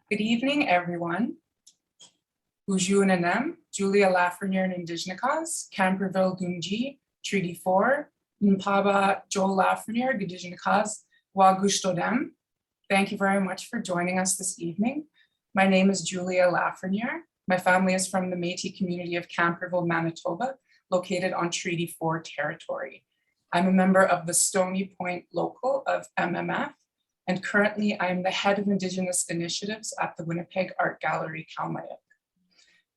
Good evening, everyone. Ujuananem, Julia Lafreniere and Indigenous, Camperville Gunji, Treaty 4, Mpaba Joel Lafreniere, Indigenous, WAG-Qaumajuq. Thank you very much for joining us this evening. My name is Julia Lafreniere. My family is from the Metis community of Camperville, Manitoba, located on Treaty 4 territory. I'm a member of the Stony Point Local of MMF, and currently I am the head of Indigenous initiatives at the Winnipeg Art Gallery, Qaumajuq.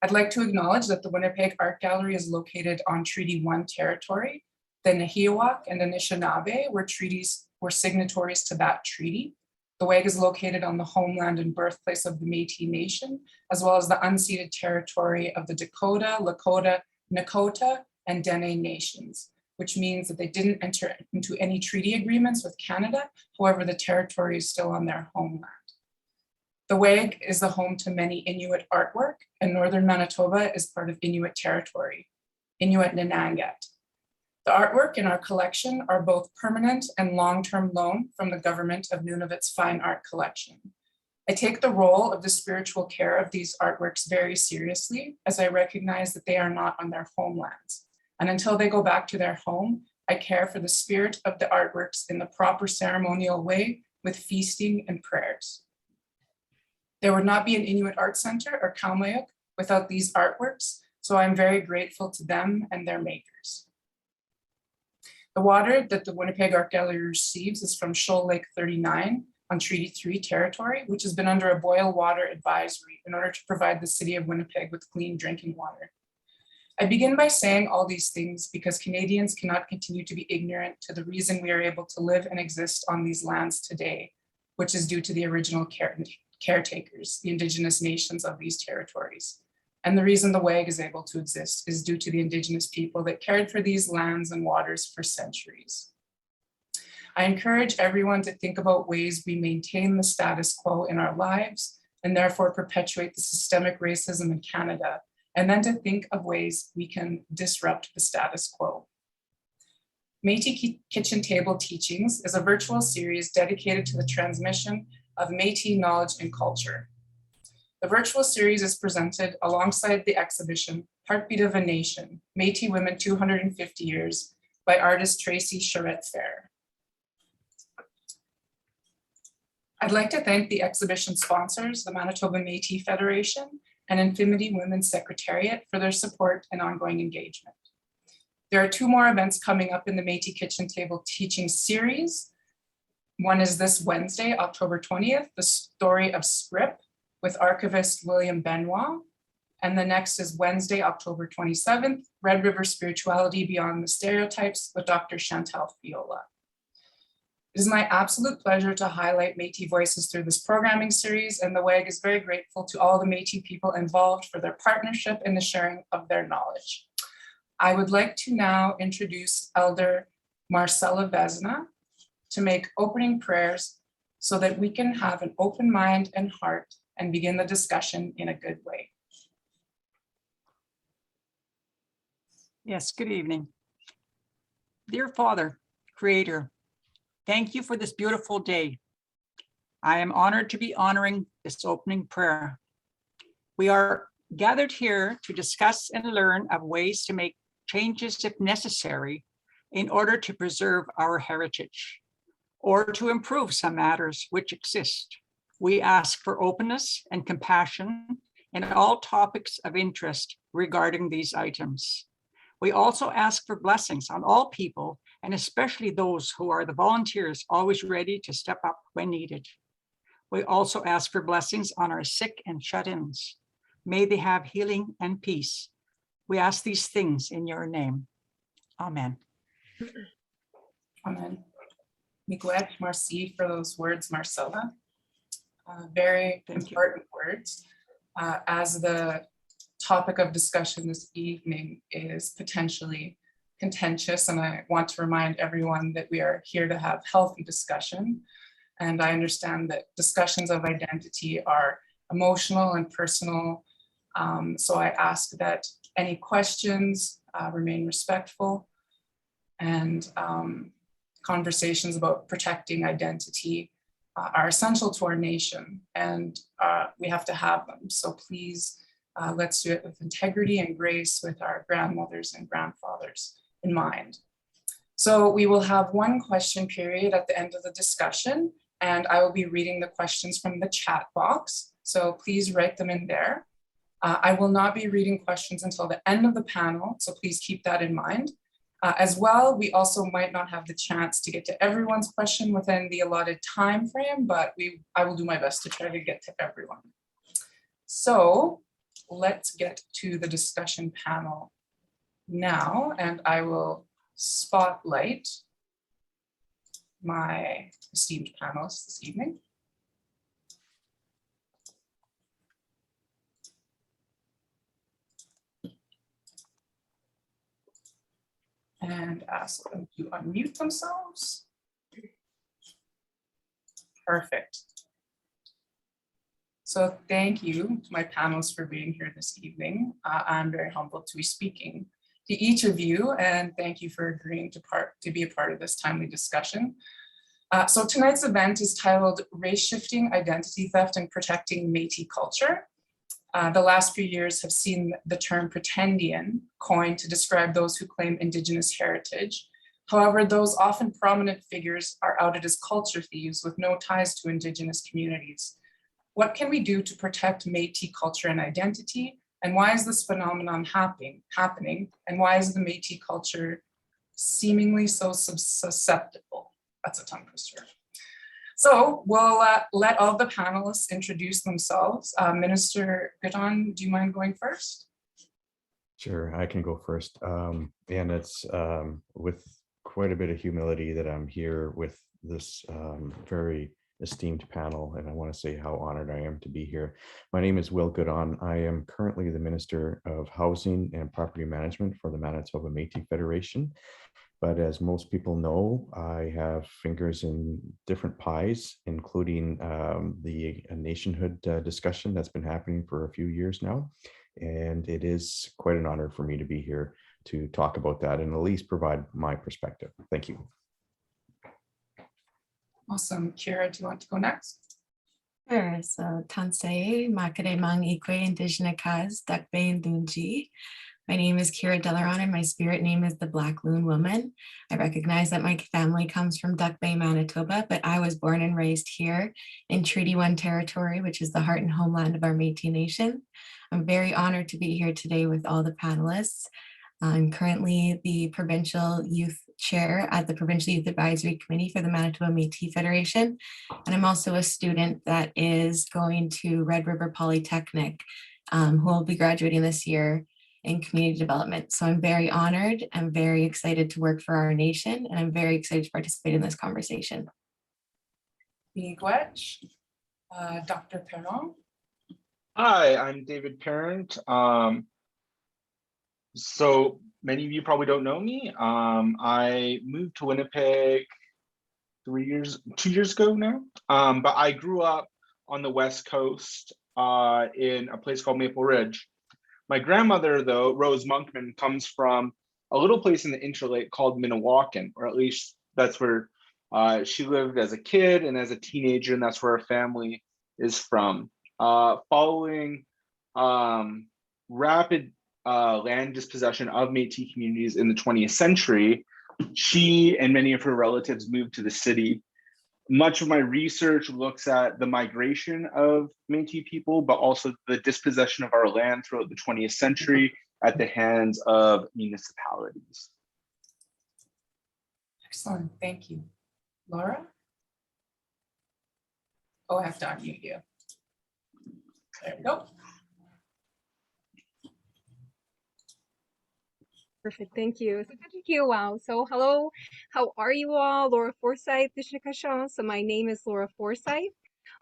I'd like to acknowledge that the Winnipeg Art Gallery is located on Treaty 1 territory. The Nahiawak and Anishinaabe were signatories to that treaty. The WAG is located on the homeland and birthplace of the Metis Nation, as well as the unceded territory of the Dakota, Lakota, Nakota, and Dene nations, which means that they didn't enter into any treaty agreements with Canada. However, the territory is still on their homeland. The WAG is the home to many Inuit artwork, and Northern Manitoba is part of Inuit territory, Inuit Nanangat. The artwork in our collection are both permanent and long-term loan from the government of Nunavut's fine art collection. I take the role of the spiritual care of these artworks very seriously, as I recognize that they are not on their homelands. And until they go back to their home, I care for the spirit of the artworks in the proper ceremonial way with feasting and prayers. There would not be an Inuit Art Center or Qaumajuq without these artworks, so I'm very grateful to them and their makers. The water that the Winnipeg Art Gallery receives is from Shoal Lake 39 on Treaty 3 territory, which has been under a boil water advisory in order to provide the city of Winnipeg with clean drinking water. I begin by saying all these things because Canadians cannot continue to be ignorant to the reason we are able to live and exist on these lands today, which is due to the original caretakers, the Indigenous nations of these territories. And the reason the WAG is able to exist is due to the Indigenous people that cared for these lands and waters for centuries. I encourage everyone to think about ways we maintain the status quo in our lives and therefore perpetuate the systemic racism in Canada, and then to think of ways we can disrupt the status quo. Metis Kitchen Table Teachings is a virtual series dedicated to the transmission of Metis knowledge and culture. The virtual series is presented alongside the exhibition, Heartbeat of a Nation, Metis Women 250 Years by artist Tracy Charette-Fair. I'd like to thank the exhibition sponsors, the Manitoba Metis Federation and Infinity Women's Secretariat for their support and ongoing engagement. There are 2 more events coming up in the Metis Kitchen Table Teaching series. One is this Wednesday, October 20th, The Story of Script with archivist William Benoit. And the next is Wednesday, October 27th, Red River Spirituality Beyond the Stereotypes with Dr. Chantal Fiola. It is my absolute pleasure to highlight Metis voices through this programming series, and the WAG is very grateful to all the Metis people involved for their partnership and the sharing of their knowledge. I would like to now introduce Elder Marcella Vezina to make opening prayers so that we can have an open mind and heart and begin the discussion in a good way. Yes, good evening. Dear Father, Creator, thank you for this beautiful day. I am honored to be honoring this opening prayer. We are gathered here to discuss and learn of ways to make changes if necessary in order to preserve our heritage or to improve some matters which exist. We ask for openness and compassion in all topics of interest regarding these items. We also ask for blessings on all people, and especially those who are the volunteers always ready to step up when needed. We also ask for blessings on our sick and shut-ins. May they have healing and peace. We ask these things in your name. Amen. Amen. Miigwech, merci for those words, Marcella. Very important words. As the topic of discussion this evening is potentially contentious, and I want to remind everyone that we are here to have healthy discussion. And I understand that discussions of identity are emotional and personal. So I ask that any questions remain respectful, and conversations about protecting identity are essential to our nation, and we have to have them. So please, let's do it with integrity and grace, with our grandmothers and grandfathers in mind. So we will have one question period at the end of the discussion, and I will be reading the questions from the chat box. So please write them in there. I will not be reading questions until the end of the panel, so please keep that in mind. As well, we also might not have the chance to get to everyone's question within the allotted time frame, but I will do my best to try to get to everyone. So let's get to the discussion panel now, and I will spotlight my esteemed panelists this evening. And ask them to unmute themselves. Perfect. So thank you to my panelists for being here this evening. I'm very humbled to be speaking to each of you, and thank you for agreeing to be a part of this timely discussion. So tonight's event is titled Race Shifting, Identity Theft, and Protecting Metis Culture. The last few years have seen the term pretendian coined to describe those who claim Indigenous heritage. However, those often prominent figures are outed as culture thieves with no ties to Indigenous communities. What can we do to protect Metis culture and identity? And why is this phenomenon happening? And why is the Metis culture seemingly so susceptible? That's a tongue twister. So we'll let all the panelists introduce themselves. Minister Goodon, do you mind going first? Sure, I can go first. And it's with quite a bit of humility that I'm here with this very esteemed panel, and I want to say how honored I am to be here. My name is Will Goodon. I am currently the Minister of Housing and Property Management for the Manitoba Métis Federation. But as most people know, I have fingers in different pies, including the nationhood discussion that's been happening for a few years now. And it is quite an honor for me to be here to talk about that and at least provide my perspective. Thank you. Awesome. Kyra, do you want to go next? Sure. So Tansei, Makaremang Ikwe, Indigenous, Dakbain Dunji. My name is Kyra Delaron, and my spirit name is the Black Loon Woman. I recognize that my family comes from Duck Bay, Manitoba, but I was born and raised here in Treaty 1 territory, which is the heart and homeland of our Métis Nation. I'm very honored to be here today with all the panelists. I'm currently the Provincial Youth Chair at the Provincial Youth Advisory Committee for the Manitoba Métis Federation, and I'm also a student that is going to Red River Polytechnic, who will be graduating this year in community development. So I'm very honored and very excited to work for our nation, and I'm very excited to participate in this conversation. Miigwech, Dr. Perron. Hi, I'm David Parent. So many of you probably don't know me. I moved to Winnipeg 2 years ago now. But I grew up on the West Coast in a place called Maple Ridge. My grandmother, though, Rose Monkman, comes from a little place in the Interlake called Minnewacan, or at least that's where she lived as a kid and as a teenager, and that's where her family is from. Following rapid land dispossession of Métis communities in the 20th century, she and many of her relatives moved to the city. Much of my research looks at the migration of Métis people, but also the dispossession of our land throughout the 20th century at the hands of municipalities. Excellent, thank you. Laura? Oh, I have to unmute you. There we go. Perfect, thank you. So thank you. Wow. So hello, how are you all? Laura Forsythe, So my name is Laura Forsythe.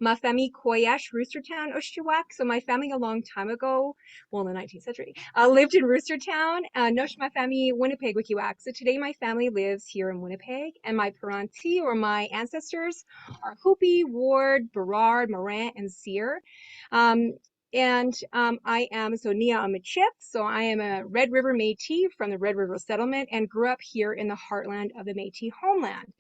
My family Koyash, Roostertown, Oshawa. So my family a long time ago, well, in the 19th century, lived in Roostertown. Nosh my family Winnipeg Wikiwak. So today my family lives here in Winnipeg, and my parentis or my ancestors are Hoopy, Ward, Berard, Morant, and Sear. I am Nia Amachip, so I am a Red River Métis from the Red River settlement and grew up here in the heartland of the Métis homeland.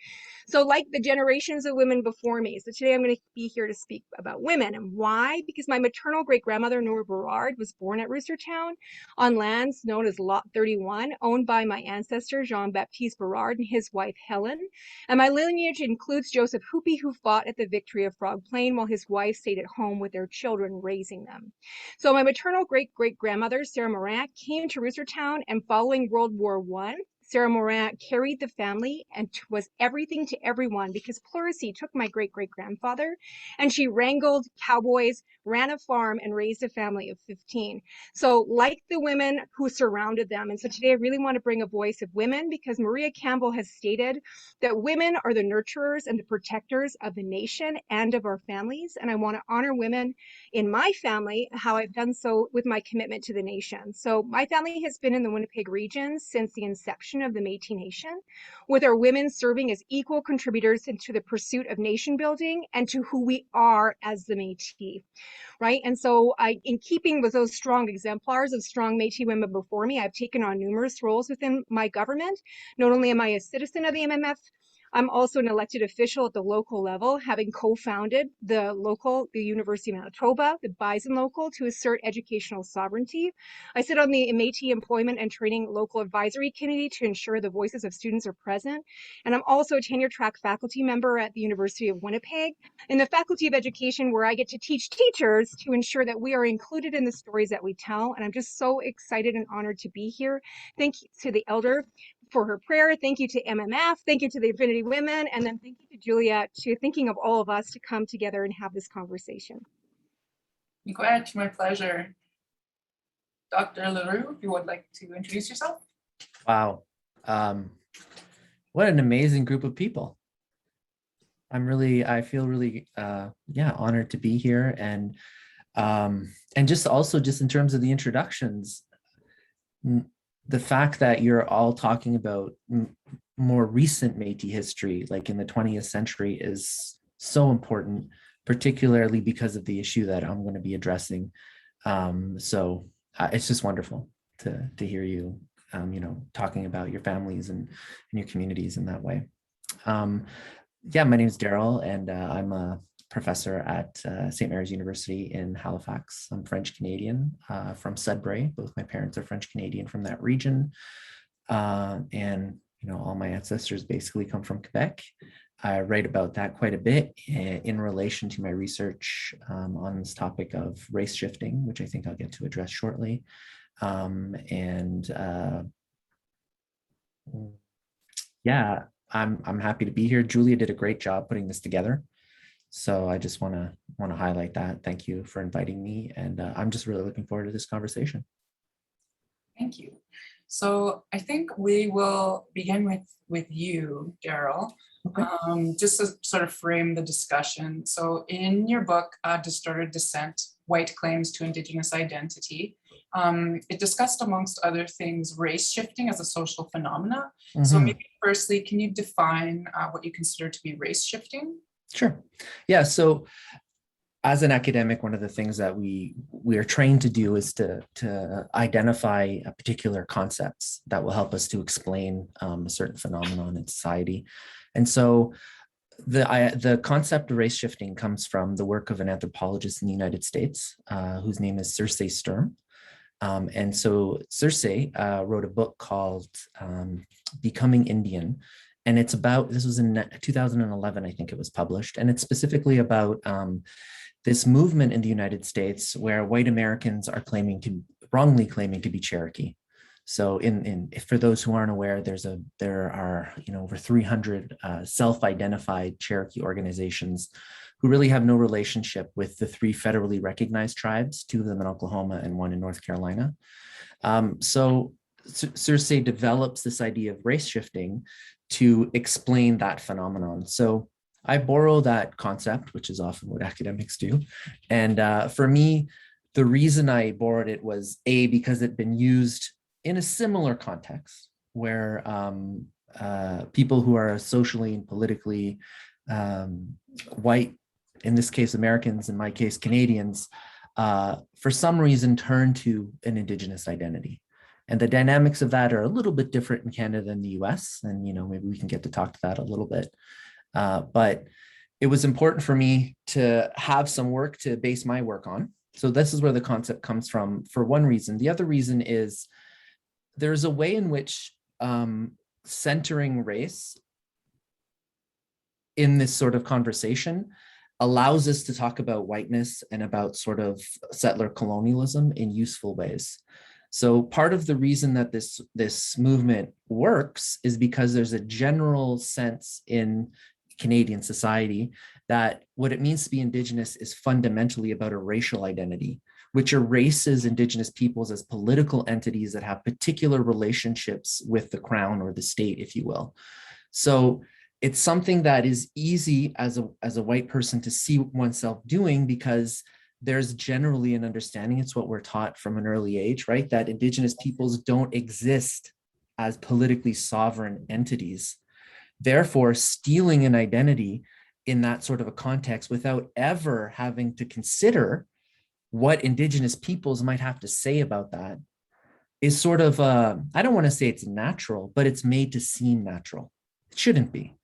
So like the generations of women before me, so today I'm going to be here to speak about women. And why? Because my maternal great-grandmother, Nora Berard, was born at Roostertown on lands known as Lot 31, owned by my ancestor, Jean-Baptiste Berard, and his wife, Helen. And my lineage includes Joseph Hoopy, who fought at the victory of Frog Plain while his wife stayed at home with their children, raising them. So my maternal great-great-grandmother, Sarah Morin, came to Roostertown, and following World War I, Sarah Morin carried the family and was everything to everyone, because Pleurisy took my great-great-grandfather and she wrangled cowboys, ran a farm, and raised a family of 15. So like the women who surrounded them. And so today I really want to bring a voice of women, because Maria Campbell has stated that women are the nurturers and the protectors of the nation and of our families. And I want to honor women in my family, how I've done so with my commitment to the nation. So my family has been in the Winnipeg region since the inception of the Metis Nation, with our women serving as equal contributors into the pursuit of nation building and to who we are as the Metis, right? And so in keeping with those strong exemplars of strong Metis women before me, I've taken on numerous roles within my government. Not only am I a citizen of the MMF, I'm also an elected official at the local level, having co-founded the University of Manitoba, the Bison Local, to assert educational sovereignty. I sit on the Métis Employment and Training Local Advisory Committee to ensure the voices of students are present. And I'm also a tenure-track faculty member at the University of Winnipeg in the Faculty of Education, where I get to teach teachers to ensure that we are included in the stories that we tell. And I'm just so excited and honored to be here. Thank you to the elder for her prayer. Thank you to MMF. Thank you to the Affinity Women. And then thank you to Juliet to thinking of all of us to come together and have this conversation. Miigwech, my pleasure. Dr. Leroux, if you would like to introduce yourself. Wow. What an amazing group of people. I feel really, honored to be here. And just also just in terms of the introductions, the fact that you're all talking about more recent Métis history, like in the 20th century, is so important, particularly because of the issue that I'm going to be addressing. So it's just wonderful to hear you, talking about your families and your communities in that way. My name is Darryl, and I'm a professor at St. Mary's University in Halifax. I'm French Canadian from Sudbury. Both my parents are French Canadian from that region. And all my ancestors basically come from Quebec. I write about that quite a bit in relation to my research on this topic of race shifting, which I think I'll get to address shortly. I'm happy to be here. Julia did a great job putting this together. So I just want to highlight that. Thank you for inviting me. And I'm just really looking forward to this conversation. Thank you. So I think we will begin with you, Darryl, Okay. just to sort of frame the discussion. So in your book, Distorted Descent, White Claims to Indigenous Identity, it discussed, amongst other things, race shifting as a social phenomena. Mm-hmm. So maybe firstly, can you define what you consider to be race shifting? Sure. Yeah. So as an academic, one of the things that we are trained to do is to identify particular concepts that will help us to explain a certain phenomenon in society. And so the concept of race shifting comes from the work of an anthropologist in the United States, whose name is Circe Sturm. And so Circe wrote a book called Becoming Indian. And it's about, this was in 2011, I think it was published. And it's specifically about this movement in the United States where white Americans are wrongly claiming to be Cherokee. So for those who aren't aware, there are over 300 self-identified Cherokee organizations who really have no relationship with the 3 federally recognized tribes, 2 of them in Oklahoma and 1 in North Carolina. So Circe develops this idea of race shifting to explain that phenomenon. So I borrow that concept, which is often what academics do. And for me, the reason I borrowed it was because it'd been used in a similar context where people who are socially and politically white, in this case, Americans, in my case, Canadians, for some reason turn to an Indigenous identity. And the dynamics of that are a little bit different in Canada than the US. And, maybe we can get to talk to that a little bit. But it was important for me to have some work to base my work on. So this is where the concept comes from for one reason. The other reason is there's a way in which centering race in this sort of conversation allows us to talk about whiteness and about sort of settler colonialism in useful ways. So part of the reason that this movement works is because there's a general sense in Canadian society that what it means to be Indigenous is fundamentally about a racial identity, which erases Indigenous peoples as political entities that have particular relationships with the crown or the state, if you will. So it's something that is easy as a white person to see oneself doing because there's generally an understanding, it's what we're taught from an early age, right? That Indigenous peoples don't exist as politically sovereign entities. Therefore, stealing an identity in that sort of a context without ever having to consider what Indigenous peoples might have to say about that is sort of, I don't want to say it's natural, but it's made to seem natural. It shouldn't be.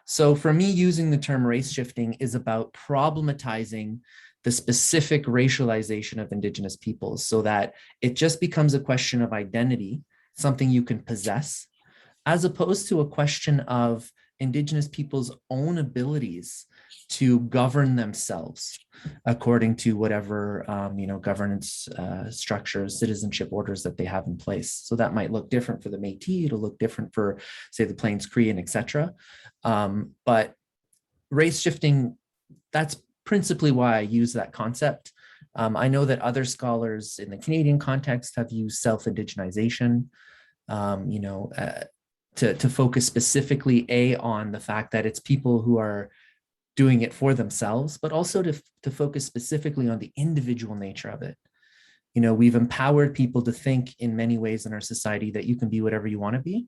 So for me, using the term race shifting is about problematizing the specific racialization of Indigenous peoples so that it just becomes a question of identity, something you can possess, as opposed to a question of Indigenous people's own abilities to govern themselves according to whatever governance structures, citizenship orders that they have in place. So that might look different for the Métis, it'll look different for, say, the Plains Cree, etc. But race shifting, that's principally why I use that concept. I know that other scholars in the Canadian context have used self-indigenization, to focus specifically on the fact that it's people who are doing it for themselves, but also to focus specifically on the individual nature of it. We've empowered people to think in many ways in our society that you can be whatever you want to be.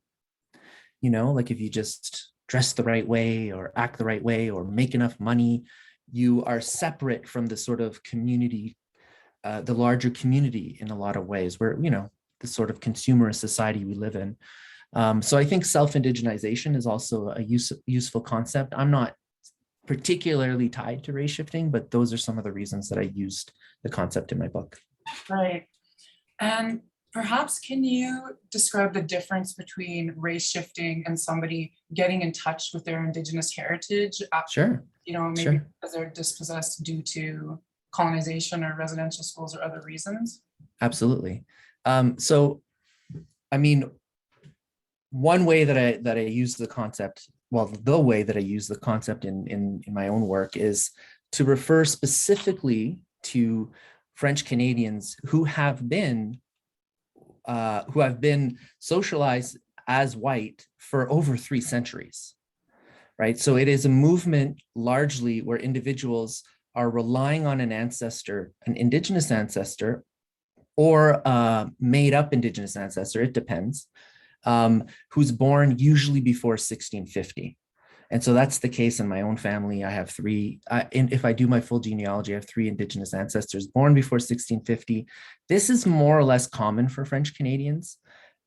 Like if you just dress the right way or act the right way or make enough money, you are separate from the sort of community, the larger community in a lot of ways where, the sort of consumerist society we live in. So I think self-indigenization is also a useful concept. I'm not particularly tied to race shifting, but those are some of the reasons that I used the concept in my book. Right. And perhaps can you describe the difference between race shifting and somebody getting in touch with their Indigenous heritage? Sure. Maybe Sure. because they're dispossessed due to colonization or residential schools or other reasons? Absolutely. So, I mean, one way that I use the concept, well, the way that I use the concept in my own work is to refer specifically to French Canadians who have been socialized as white for over 3 centuries, right? So it is a movement largely where individuals are relying on an ancestor, an Indigenous ancestor, or a made up Indigenous ancestor, it depends, who's born usually before 1650. And so that's the case in my own family. I have 3, if I do my full genealogy, I have 3 Indigenous ancestors born before 1650. This is more or less common for French Canadians.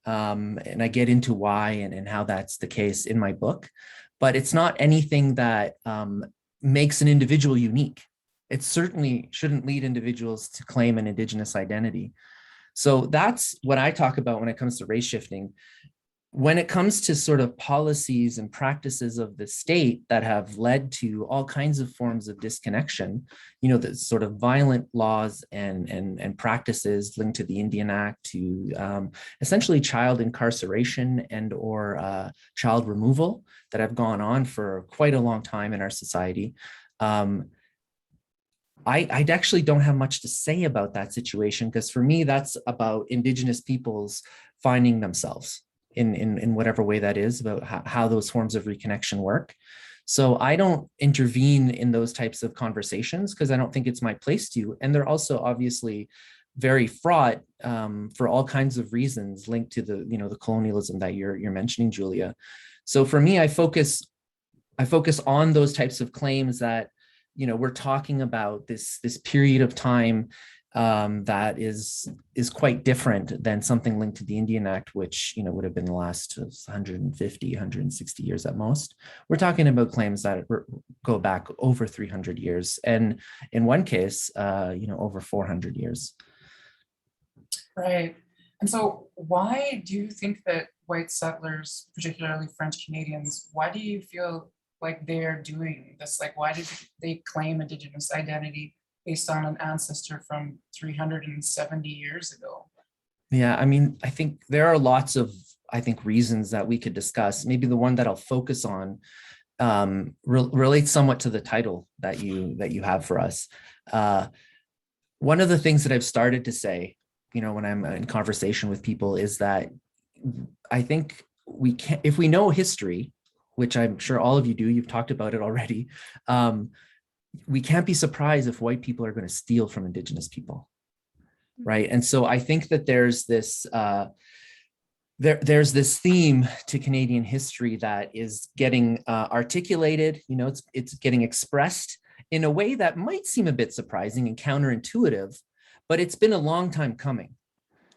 And I get into why and how that's the case in my book, but it's not anything that makes an individual unique. It certainly shouldn't lead individuals to claim an Indigenous identity. So that's what I talk about when it comes to race shifting. When it comes to sort of policies and practices of the state that have led to all kinds of forms of disconnection, the sort of violent laws and practices linked to the Indian Act, to essentially child incarceration and or child removal that have gone on for quite a long time in our society. I actually don't have much to say about that situation, because for me, that's about Indigenous peoples finding themselves in whatever way that is, about how those forms of reconnection work. So I don't intervene in those types of conversations because I don't think it's my place to. And they're also obviously very fraught for all kinds of reasons linked to the colonialism that you're mentioning, Julia. So for me, I focus on those types of claims that we're talking about this period of time that is quite different than something linked to the Indian Act, which would have been the last 150, 160 years at most. We're talking about claims that go back over 300 years, and in one case, over 400 years. Right. And so why do you think that white settlers, particularly French Canadians, why do you feel like they're doing this? Like, why did they claim Indigenous identity based on an ancestor from 370 years ago? Yeah, I mean, I think there are lots of, reasons that we could discuss. Maybe the one that I'll focus on relates somewhat to the title that you have for us. One of the things that I've started to say, when I'm in conversation with people, is that I think we can, if we know history, which I'm sure all of you do, you've talked about it already, we can't be surprised if white people are going to steal from Indigenous people, right? And so I think that there's this there's this theme to Canadian history that is getting articulated. It's getting expressed in a way that might seem a bit surprising and counterintuitive, but it's been a long time coming.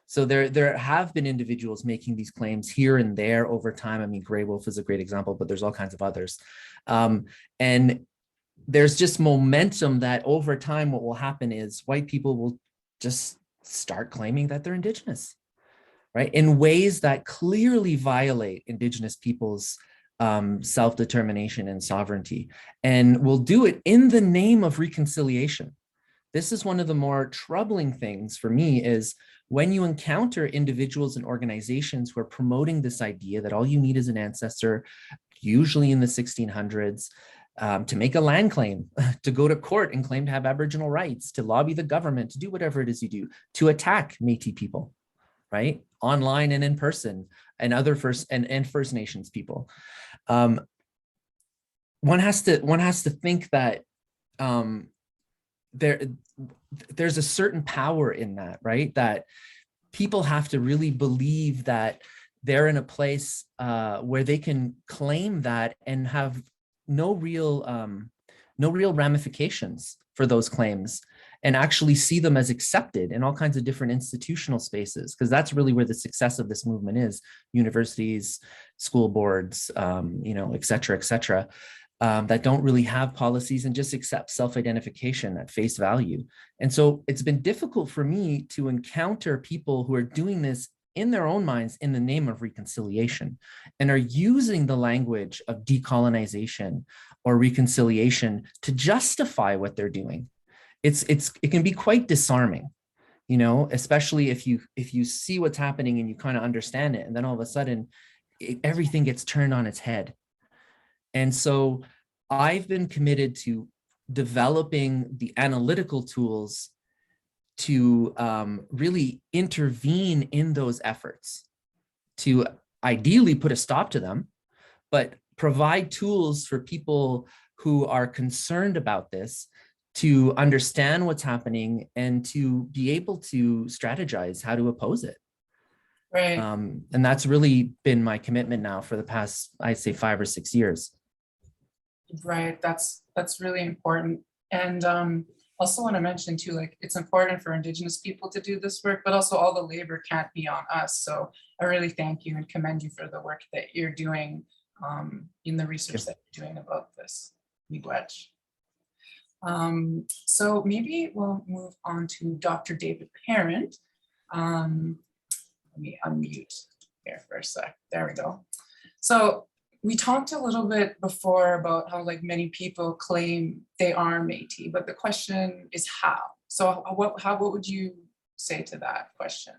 So there have been individuals making these claims here and there over time. I mean, Grey Wolf is a great example, but there's all kinds of others. And there's just momentum that over time, what will happen is white people will just start claiming that they're Indigenous, right? In ways that clearly violate Indigenous people's self-determination and sovereignty, and will do it in the name of reconciliation. This is one of the more troubling things for me, is when you encounter individuals and organizations who are promoting this idea that all you need is an ancestor, usually in the 1600s, to make a land claim, to go to court and claim to have Aboriginal rights, to lobby the government, to do whatever it is you do, to attack Métis people, right? Online and in person, and other First Nations people. One has to think that there's a certain power in that, right? That people have to really believe that they're in a place where they can claim that and have no real ramifications for those claims, and actually see them as accepted in all kinds of different institutional spaces, because that's really where the success of this movement is. Universities, school boards, et cetera, that don't really have policies and just accept self-identification at face value. And so it's been difficult for me to encounter people who are doing this in their own minds in the name of reconciliation, and are using the language of decolonization or reconciliation to justify what they're doing. It can be quite disarming, especially if you see what's happening and you kind of understand it, and then all of a sudden everything gets turned on its head. And so I've been committed to developing the analytical tools to really intervene in those efforts, to ideally put a stop to them, but provide tools for people who are concerned about this to understand what's happening and to be able to strategize how to oppose it. Right. And that's really been my commitment now for the past, I'd say, 5 or 6 years. Right. That's really important. And also want to mention too, like, it's important for Indigenous people to do this work, but also all the labor can't be on us. So I really thank you and commend you for the work that you're doing in the research that you're doing about this. Miigwech. So maybe we'll move on to Dr. David Parent. Let me unmute here for a sec. There we go. So we talked a little bit before about how, like, many people claim they are Métis, but the question is how. So what would you say to that question?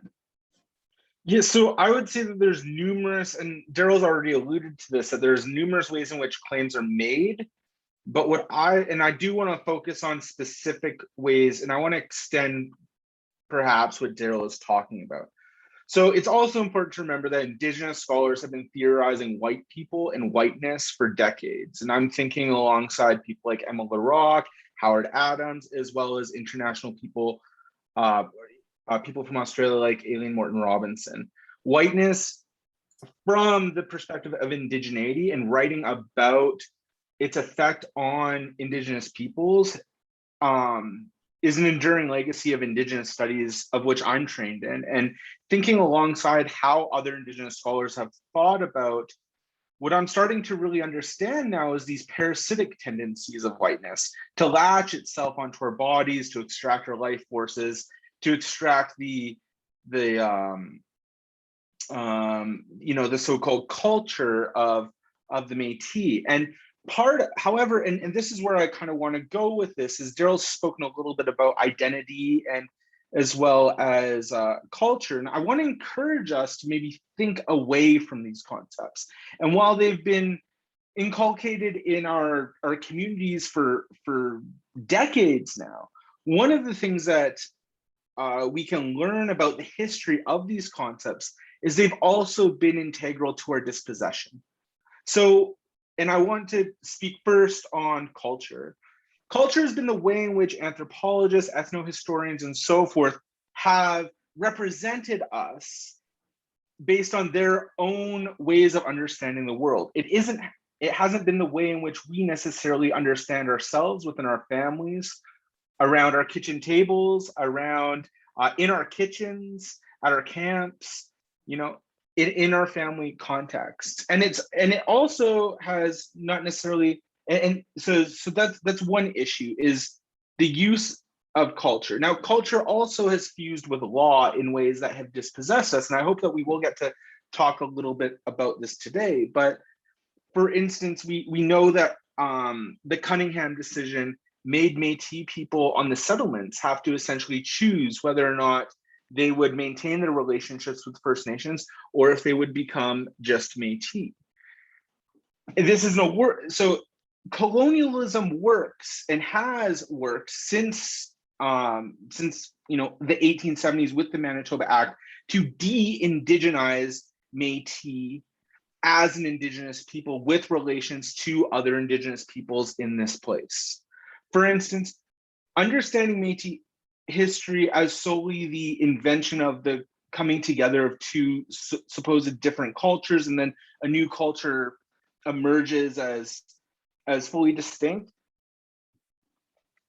Yeah, so I would say that there's numerous, and Darryl's already alluded to this, that there's numerous ways in which claims are made. But I do want to focus on specific ways, and I want to extend perhaps what Darryl is talking about. So it's also important to remember that Indigenous scholars have been theorizing white people and whiteness for decades. And I'm thinking alongside people like Emma Leroux, Howard Adams, as well as international people, people from Australia like Aileen Morton Robinson. Whiteness from the perspective of indigeneity and writing about its effect on Indigenous peoples is an enduring legacy of Indigenous studies, of which I'm trained in, and thinking alongside how other Indigenous scholars have thought about what I'm starting to really understand now is these parasitic tendencies of whiteness to latch itself onto our bodies, to extract our life forces, to extract the so-called culture of the Métis. And however, and this is where I kind of want to go with this, is Darryl's spoken a little bit about identity and as well as culture. And I want to encourage us to maybe think away from these concepts. And while they've been inculcated in our communities for decades now, one of the things that we can learn about the history of these concepts is they've also been integral to our dispossession. So, and I want to speak first on culture. Culture has been the way in which anthropologists, ethnohistorians, and so forth have represented us based on their own ways of understanding the world. It hasn't been the way in which we necessarily understand ourselves within our families, around our kitchen tables, around in our kitchens, at our camps, in our family context. And it also has not necessarily, and so that's one issue, is the use of culture. Now, culture also has fused with law in ways that have dispossessed us, and I hope that we will get to talk a little bit about this today. But for instance, we know that the Cunningham decision made Métis people on the settlements have to essentially choose whether or not they would maintain their relationships with First Nations or if they would become just Métis. This is no work. So colonialism works and has worked since the 1870s with the Manitoba Act to de-indigenize Métis as an Indigenous people with relations to other Indigenous peoples in this place. For instance, understanding Métis history as solely the invention of the coming together of two supposed different cultures, and then a new culture emerges as fully distinct.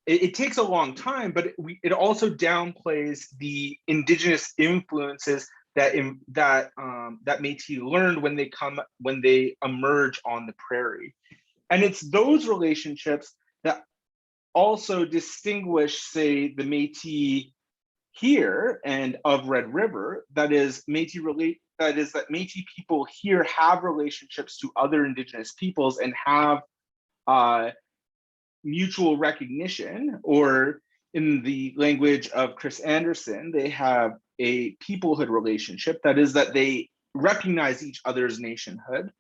It takes a long time, but it also downplays the Indigenous influences that Métis learned when they emerge on the prairie. And it's those relationships that also distinguish, say, the Métis here and of Red River, that Métis people here have relationships to other Indigenous peoples and have mutual recognition, or in the language of Chris Anderson, they have a peoplehood relationship, that is that they recognize each other's nationhood.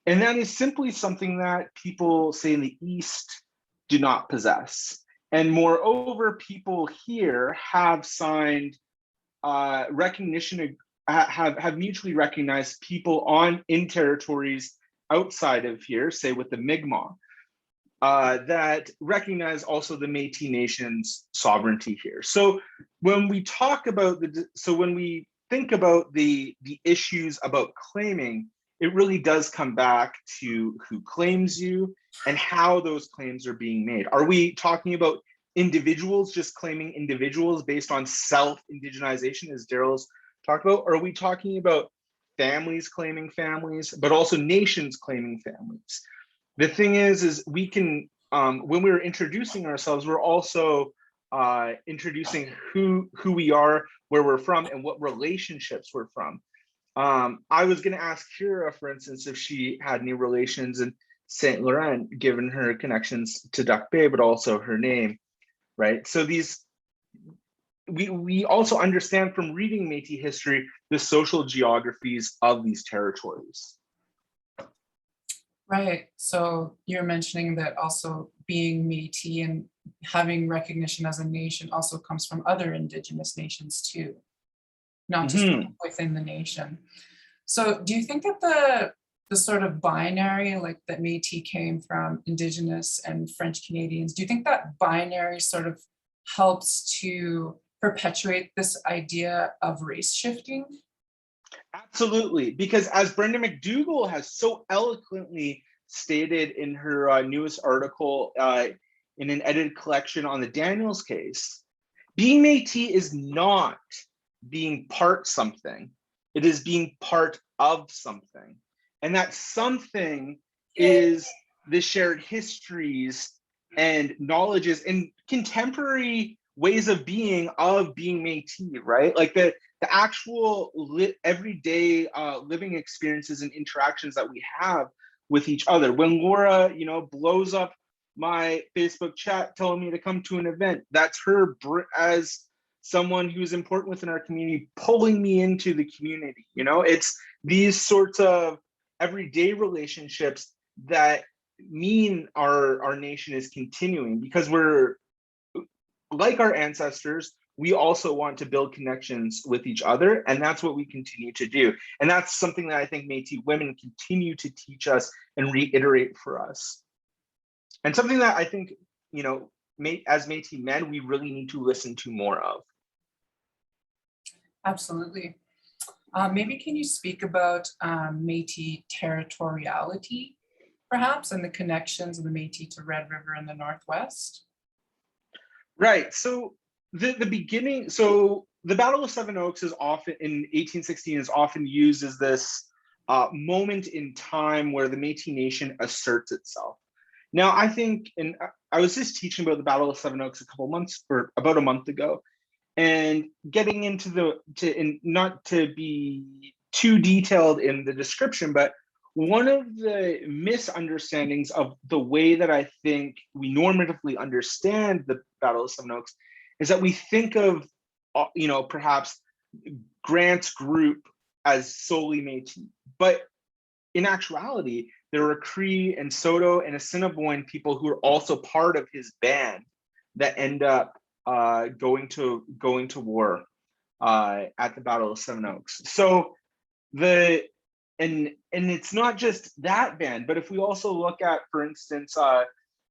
And that is simply something that people, say, in the East do not possess. And moreover, people here have signed recognition, have mutually recognized people in territories outside of here, say with the Mi'kmaq, that recognize also the Métis Nation's sovereignty here. So when we talk about when we think about the issues about claiming, it really does come back to who claims you and how those claims are being made. Are we talking about individuals just claiming individuals based on self-indigenization, as Darryl's talked about? Or are we talking about families claiming families, but also nations claiming families? The thing is we can, when we're introducing ourselves, we're also introducing who we are, where we're from, and what relationships we're from. I was going to ask Kyra, for instance, if she had any relations in St. Laurent, given her connections to Duck Bay, but also her name, right? So we also understand from reading Métis history the social geographies of these territories. Right. So you're mentioning that also being Métis and having recognition as a nation also comes from other Indigenous nations too, not just within the nation. So do you think that the sort of binary, like that Métis came from Indigenous and French Canadians, do you think that binary sort of helps to perpetuate this idea of race shifting? Absolutely, because as Brenda McDougall has so eloquently stated in her newest article in an edited collection on the Daniels case, being Métis is not being part something. It is being part of something. And that something is the shared histories and knowledges and contemporary ways of being Métis, right? Like the actual everyday living experiences and interactions that we have with each other. When Laura, blows up my Facebook chat telling me to come to an event, that's her as someone who's important within our community pulling me into the community. It's these sorts of everyday relationships that mean our nation is continuing, because we're like our ancestors. We also want to build connections with each other, and that's what we continue to do. And that's something that I think Métis women continue to teach us and reiterate for us. And something that I think, as Métis men, we really need to listen to more of. Absolutely. Maybe can you speak about Métis Territoriality, perhaps, and the connections of the Métis to Red River in the Northwest? Right. So the beginning. So the Battle of Seven Oaks is often in 1816 is often used as this moment in time where the Métis Nation asserts itself. Now, I think, and I was just teaching about the Battle of Seven Oaks about a month ago, and getting into not to be too detailed in the description, but one of the misunderstandings of the way that I think we normatively understand the Battle of Seven Oaks is that we think of, perhaps Grant's group as solely Métis, but in actuality, there were Cree and Saulteaux and Assiniboine people who are also part of his band that end up going to war at the Battle of Seven Oaks. So and it's not just that band, but if we also look at, for instance,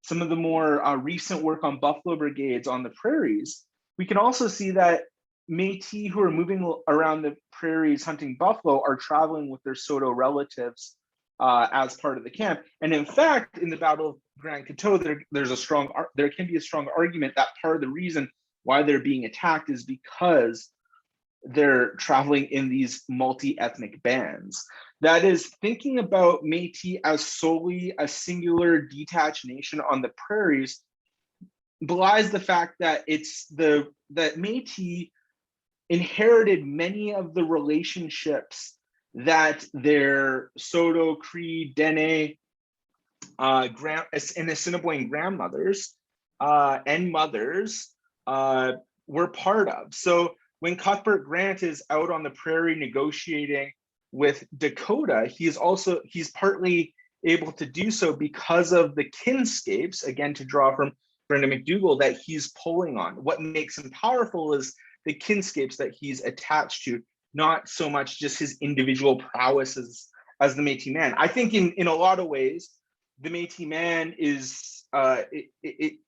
some of the more recent work on buffalo brigades on the prairies, we can also see that Métis who are moving around the prairies hunting buffalo are traveling with their Saulteaux relatives as part of the camp. And in fact, in the Battle of Grand Coteau, there can be a strong argument that part of the reason why they're being attacked is because they're traveling in these multi-ethnic bands. That is, thinking about Métis as solely a singular detached nation on the prairies belies the fact that that Métis inherited many of the relationships that their Saulteaux, Cree, Dene, and Assiniboine grandmothers and mothers were part of. So when Cuthbert Grant is out on the prairie negotiating with Dakota, he's partly able to do so because of the kinscapes, again, to draw from Brenda McDougall, that he's pulling on. What makes him powerful is the kinscapes that he's attached to, not so much just his individual prowess as the Métis man. I think in a lot of ways, the Métis man is, Métis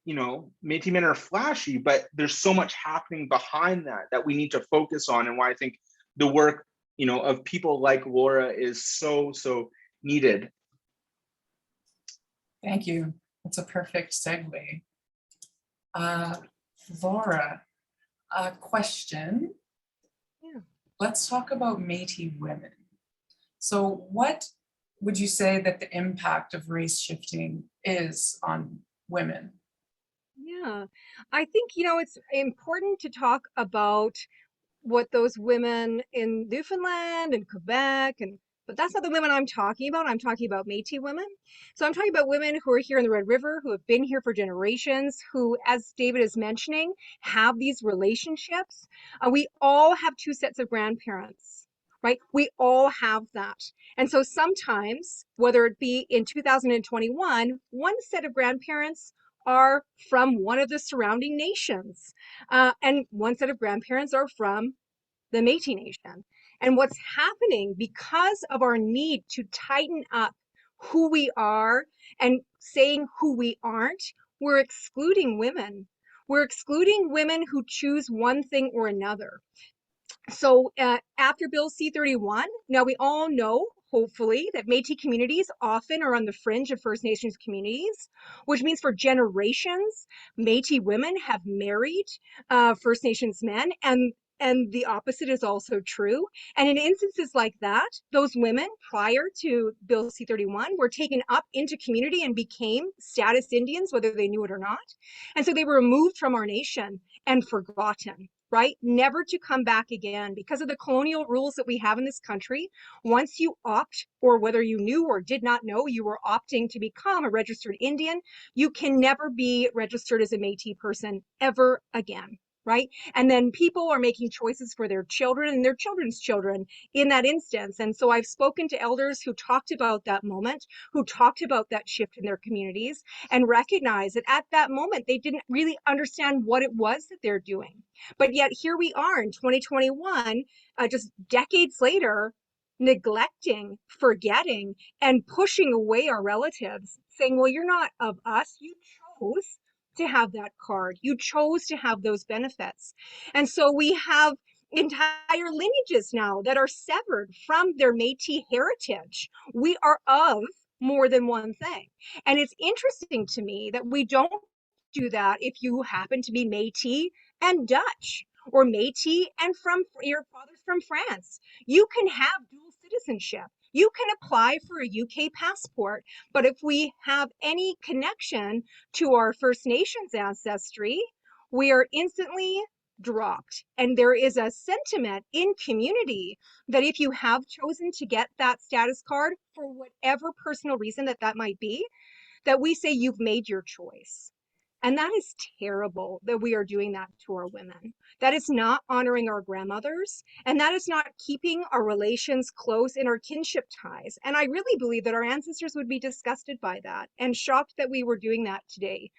men are flashy, but there's so much happening behind that we need to focus on, and why I think the work, of people like Laura is so needed. Thank you. That's a perfect segue. Laura, a question. Yeah. Let's talk about Métis women. So what would you say that the impact of race shifting is on women? Yeah, I think, it's important to talk about what those women in Newfoundland and Quebec, but that's not the women I'm talking about. I'm talking about Métis women. So I'm talking about women who are here in the Red River, who have been here for generations, who, as David is mentioning, have these relationships. We all have two sets of grandparents, right? We all have that. And so sometimes, whether it be in 2021, one set of grandparents are from one of the surrounding nations, and one set of grandparents are from the Métis Nation. And what's happening, because of our need to tighten up who we are and saying who we aren't, we're excluding women. We're excluding women who choose one thing or another. So after Bill C-31, now we all know hopefully, that Métis communities often are on the fringe of First Nations communities, which means for generations, Métis women have married First Nations men, and the opposite is also true. And in instances like that, those women prior to Bill C-31 were taken up into community and became status Indians, whether they knew it or not. And so they were removed from our nation and forgotten, right? Never to come back again because of the colonial rules that we have in this country. Once you opt, or whether you knew or did not know you were opting to become a registered Indian, you can never be registered as a Métis person ever again. Right? And then people are making choices for their children and their children's children in that instance. And so I've spoken to elders who talked about that moment, who talked about that shift in their communities, and recognized that at that moment, they didn't really understand what it was that they're doing. But yet here we are in 2021, just decades later, neglecting, forgetting, and pushing away our relatives, saying, well, you're not of us, you chose to have that card. You chose to have those benefits. And so we have entire lineages now that are severed from their Métis heritage. We are of more than one thing. And it's interesting to me that we don't do that if you happen to be Métis and Dutch, or Métis and from your father's from France. You can have dual citizenship. You can apply for a UK passport, but if we have any connection to our First Nations ancestry, we are instantly dropped. And there is a sentiment in community that if you have chosen to get that status card for whatever personal reason that might be, that we say you've made your choice. And that is terrible that we are doing that to our women. That is not honoring our grandmothers, and that is not keeping our relations close in our kinship ties. And I really believe that our ancestors would be disgusted by that and shocked that we were doing that today.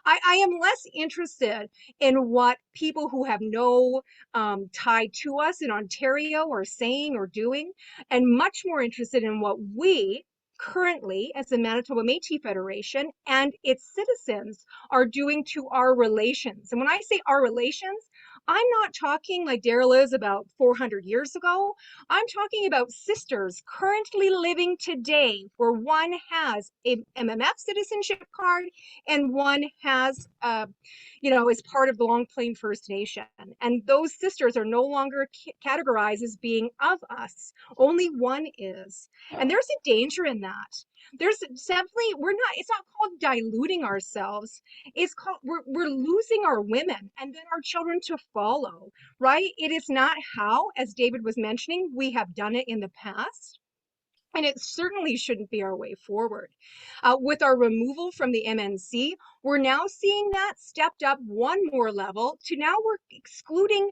I am less interested in what people who have no tie to us in Ontario are saying or doing, and much more interested in what we currently as the Manitoba Métis Federation and its citizens are doing to our relations. And when I say our relations, I'm not talking like Darryl is about 400 years ago. I'm talking about sisters currently living today, where one has a MMF citizenship card and one has is part of the Long Plain First Nation. And those sisters are no longer categorized as being of us. Only one is. And there's a danger in that. There's simply, it's not called diluting ourselves. It's called, we're losing our women and then our children to follow, right? It is not how, as David was mentioning, we have done it in the past. And it certainly shouldn't be our way forward. With our removal from the MNC, we're now seeing that stepped up one more level to now we're excluding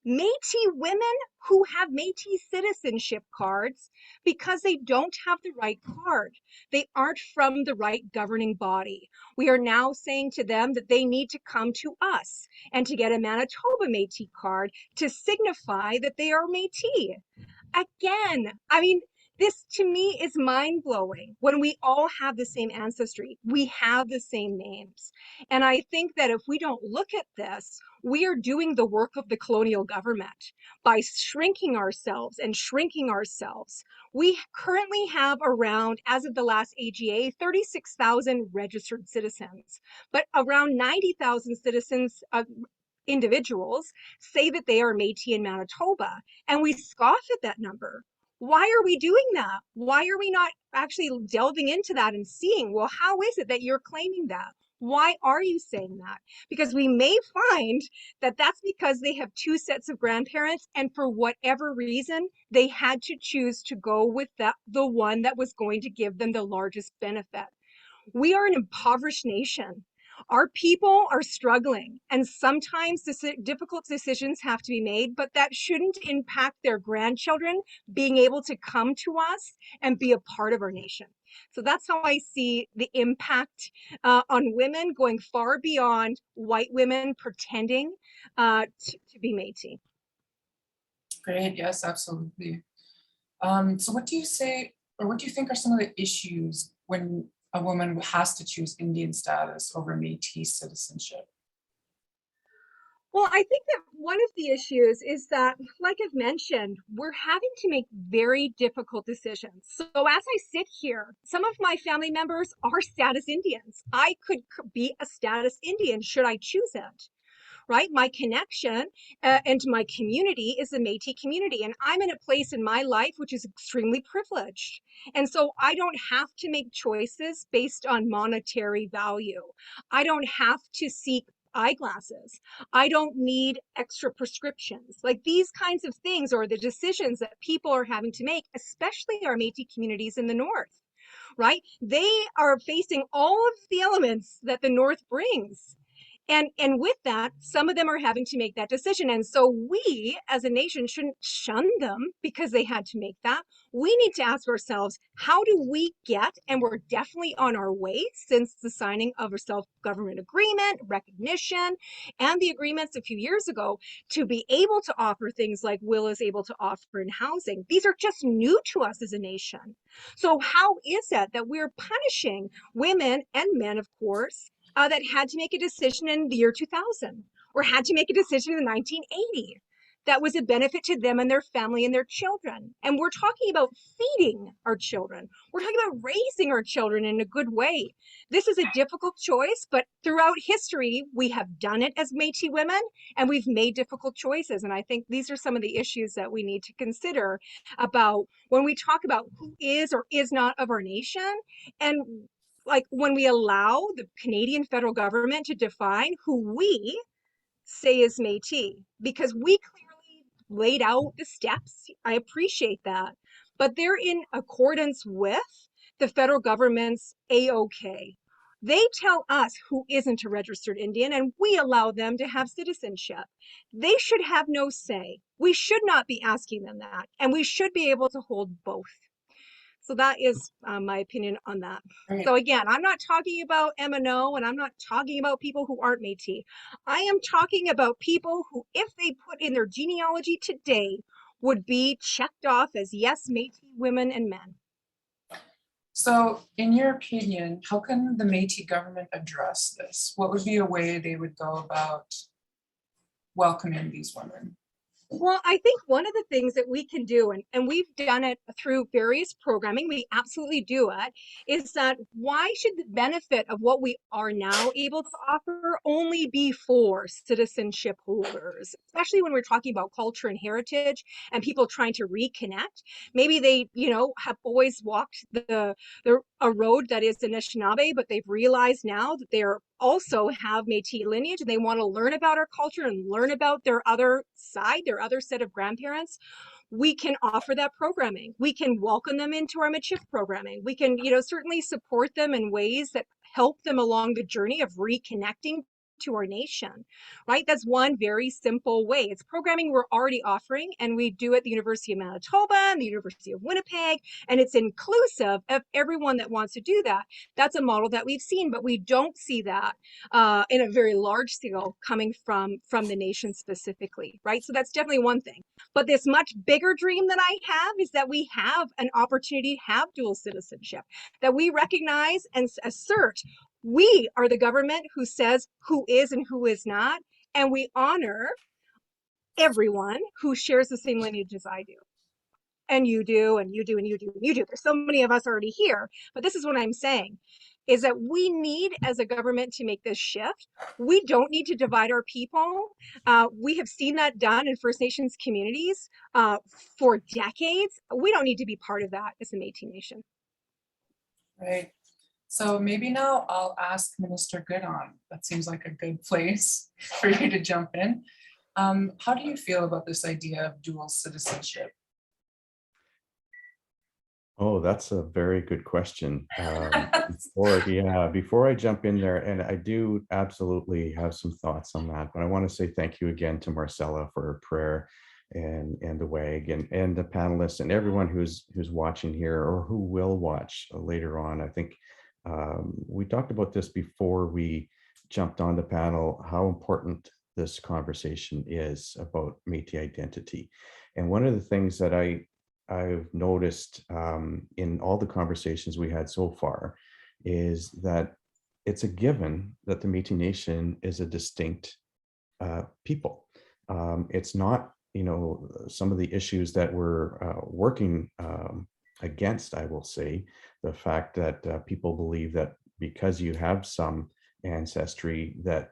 Métis women who have Métis citizenship cards because they don't have the right card. They aren't from the right governing body. We are now saying to them that they need to come to us and to get a Manitoba Métis card to signify that they are Métis. Again, I mean, this to me is mind-blowing. When we all have the same ancestry, we have the same names. And I think that if we don't look at this, we are doing the work of the colonial government by shrinking ourselves and shrinking ourselves. We currently have around, as of the last AGA, 36,000 registered citizens, but around 90,000 citizens, individuals say that they are Métis in Manitoba, and we scoff at that number. Why are we doing that? Why are we not actually delving into that and seeing, well, how is it that you're claiming that? Why are you saying that? Because we may find that that's because they have two sets of grandparents, and for whatever reason, they had to choose to go with the one that was going to give them the largest benefit. We are an impoverished nation. Our people are struggling, and sometimes difficult decisions have to be made, but that shouldn't impact their grandchildren being able to come to us and be a part of our nation. So that's how I see the impact on women going far beyond white women pretending to be Métis. Great, yes, absolutely. So what do you say, or what do you think are some of the issues when a woman has to choose Indian status over Métis citizenship? Well, I think that one of the issues is that, like I've mentioned, we're having to make very difficult decisions. So as I sit here, some of my family members are status Indians. I could be a status Indian should I choose it. Right? My connection and my community is the Métis community. And I'm in a place in my life which is extremely privileged. And so I don't have to make choices based on monetary value. I don't have to seek eyeglasses. I don't need extra prescriptions. Like these kinds of things are the decisions that people are having to make, especially our Métis communities in the North. Right? They are facing all of the elements that the North brings. And with that, some of them are having to make that decision. And so we as a nation shouldn't shun them because they had to make that. We need to ask ourselves, how do we get, and we're definitely on our way since the signing of a self-government agreement, recognition, and the agreements a few years ago, to be able to offer things like Will is able to offer in housing. These are just new to us as a nation. So how is it that we're punishing women and men, of course, that had to make a decision in the year 2000 or had to make a decision in 1980 that was a benefit to them and their family and their children? And we're talking about feeding our children. We're talking about raising our children in a good way. This is a difficult choice, but throughout history, we have done it as Métis women and we've made difficult choices. And I think these are some of the issues that we need to consider about when we talk about who is or is not of our nation. And like when we allow the Canadian federal government to define who we say is Métis, because we clearly laid out the steps. I appreciate that, but they're in accordance with the federal government's AOK. They tell us who isn't a registered Indian, and we allow them to have citizenship. They should have no say. We should not be asking them that, and we should be able to hold both. So that is my opinion on that. Right. So again, I'm not talking about M&O, and I'm not talking about people who aren't Métis. I am talking about people who, if they put in their genealogy today, would be checked off as yes, Métis women and men. So in your opinion, how can the Métis government address this? What would be a way they would go about welcoming these women? Well, I think one of the things that we can do, and we've done it through various programming, we absolutely do it, is that why should the benefit of what we are now able to offer only be for citizenship holders, especially when we're talking about culture and heritage and people trying to reconnect? Maybe they, have always walked a road that is Anishinaabe, but they've realized now that they're also have Métis lineage and they want to learn about our culture and learn about their other side, their other set of grandparents. We can offer that programming. We can welcome them into our Michif programming. We can, certainly support them in ways that help them along the journey of reconnecting to our nation, right? That's one very simple way. It's programming we're already offering, and we do at the University of Manitoba and the University of Winnipeg, and it's inclusive of everyone that wants to do that. That's a model that we've seen, but we don't see that in a very large scale coming from the nation specifically, right? So that's definitely one thing. But this much bigger dream that I have is that we have an opportunity to have dual citizenship, that we recognize and assert we are the government who says who is and who is not, and we honor everyone who shares the same lineage as I do. And you do, and you do, and you do, and you do. There's so many of us already here, but this is what I'm saying, is that we need as a government to make this shift. We don't need to divide our people. We have seen that done in First Nations communities for decades. We don't need to be part of that as a Métis Nation. Right. So maybe now I'll ask Minister Goodon. That seems like a good place for you to jump in. How do you feel about this idea of dual citizenship? Oh, that's a very good question. Before I jump in there, and I do absolutely have some thoughts on that, but I want to say thank you again to Marcella for her prayer and the WAG and the panelists and everyone who's watching here or who will watch later on. I think we talked about this before we jumped on the panel, how important this conversation is about Métis identity. And one of the things that I've noticed in all the conversations we had so far is that it's a given that the Métis Nation is a distinct people. It's not, some of the issues that we're working against, I will say, the fact that people believe that because you have some ancestry that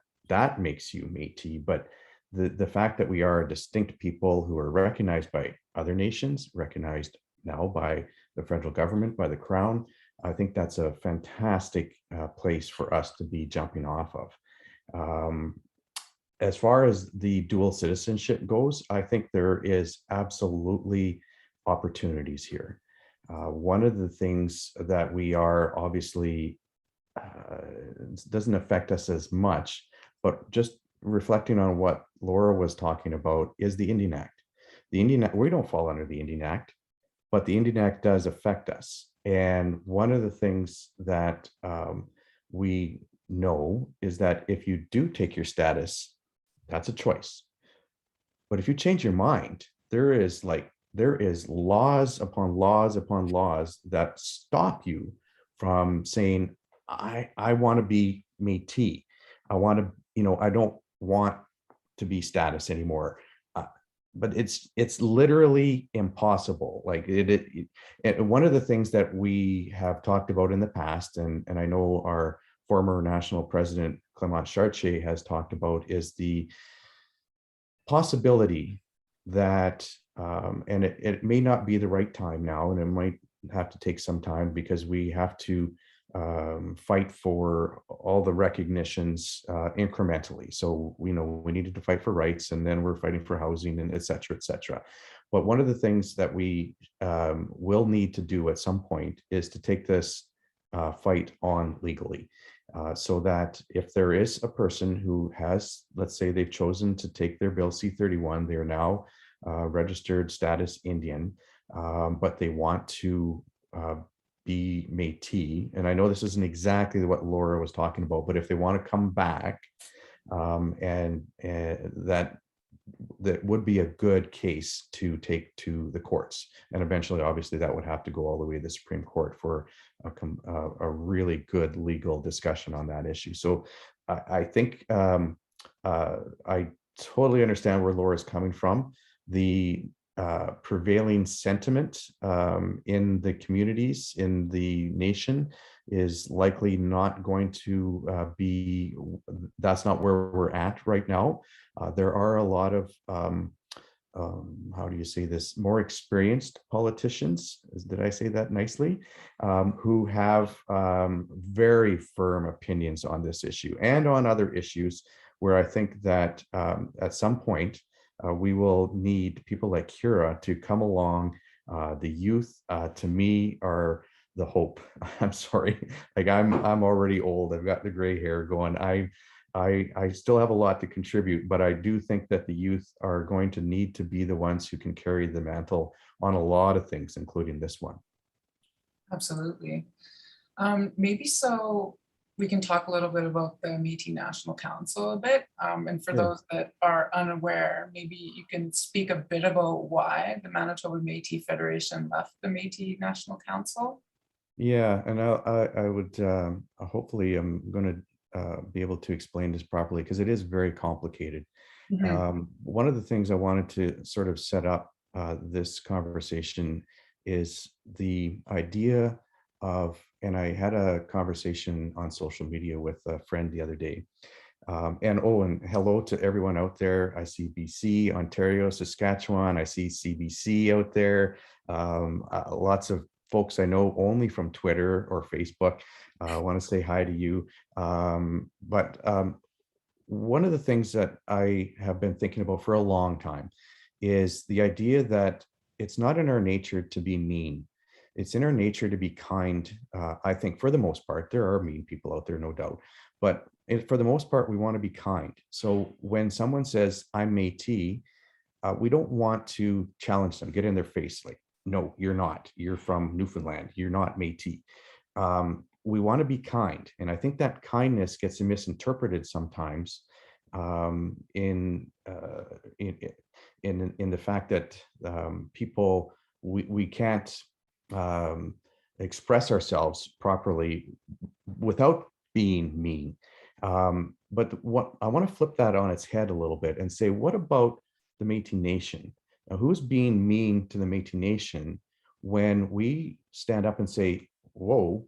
makes you Métis, but the fact that we are a distinct people who are recognized by other nations, recognized now by the federal government, by the Crown, I think that's a fantastic place for us to be jumping off of. As far as the dual citizenship goes, I think there is absolutely opportunities here. One of the things that we are obviously doesn't affect us as much, but just reflecting on what Laura was talking about is the Indian Act. The Indian Act, we don't fall under the Indian Act, but the Indian Act does affect us. And one of the things that we know is that if you do take your status, that's a choice. But if you change your mind, there is laws upon laws upon laws that stop you from saying, I want to be Métis. I want to, I don't want to be status anymore. But it's literally impossible. Like one of the things that we have talked about in the past, and I know our former national president Clement Chartier has talked about, is the possibility that, and it may not be the right time now, and it might have to take some time because we have to fight for all the recognitions incrementally. So we needed to fight for rights, and then we're fighting for housing, and et cetera, et cetera. But one of the things that we will need to do at some point is to take this fight on legally, so that if there is a person who has, let's say they've chosen to take their Bill C-31, they're now registered status Indian, but they want to be Métis, and I know this isn't exactly what Laura was talking about, but if they want to come back, and that would be a good case to take to the courts, and eventually, obviously, that would have to go all the way to the Supreme Court for a really good legal discussion on that issue. So I think I totally understand where Laura's coming from. The prevailing sentiment in the communities, in the nation, is likely not going to be, that's not where we're at right now. There are a lot of, how do you say this, more experienced politicians, did I say that nicely, who have very firm opinions on this issue and on other issues, where I think that at some point, we will need people like Kyra to come along. The youth, to me, are the hope. I'm sorry, like I'm already old. I've got the gray hair going. I still have a lot to contribute, but I do think that the youth are going to need to be the ones who can carry the mantle on a lot of things, including this one. Absolutely. Maybe so we can talk a little bit about the Métis National Council a bit. And for those that are unaware, maybe you can speak a bit about why the Manitoba Métis Federation left the Métis National Council. Yeah, and I would hopefully I'm going to be able to explain this properly, because it is very complicated. One of the things I wanted to sort of set up this conversation is the idea of, and I had a conversation on social media with a friend the other day. And hello to everyone out there. I see BC, Ontario, Saskatchewan. I see CBC out there. Lots of folks I know only from Twitter or Facebook. I want to say hi to you. But one of the things that I have been thinking about for a long time is the idea that it's not in our nature to be mean. It's in our nature to be kind. I think for the most part, there are mean people out there, no doubt. But for the most part, we want to be kind. So when someone says, I'm Métis, we don't want to challenge them, get in their face like, no, you're not. You're from Newfoundland. You're not Métis. We want to be kind. And I think that kindness gets misinterpreted sometimes in the fact that people, we can't express ourselves properly without being mean. but what I want to flip that on its head a little bit and say, what about the Métis Nation? Now, who's being mean to the Métis Nation when we stand up and say, whoa,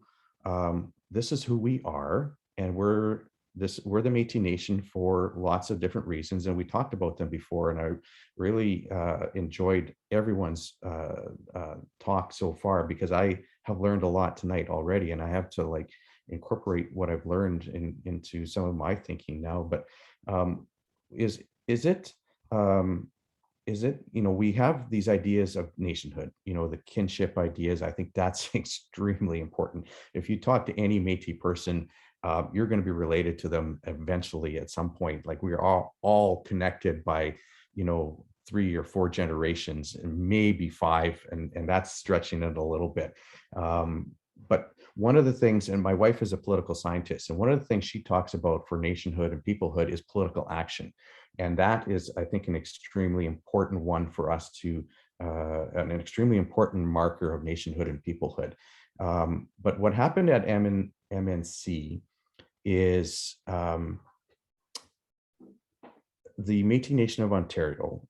this is who we are, and we're the Métis Nation for lots of different reasons, and we talked about them before, and I really enjoyed everyone's talk so far, because I have learned a lot tonight already, and I have to like incorporate what I've learned into some of my thinking now. But is it we have these ideas of nationhood, the kinship ideas. I think that's extremely important. If you talk to any Métis person, you're going to be related to them eventually at some point. Like, we're all connected by 3 or 4 generations, and maybe 5, and that's stretching it a little bit. But one of the things, and my wife is a political scientist, and one of the things she talks about for nationhood and peoplehood is political action. And that is, I think, an extremely important one for us to, an extremely important marker of nationhood and peoplehood. But what happened at MNC is the Métis Nation of Ontario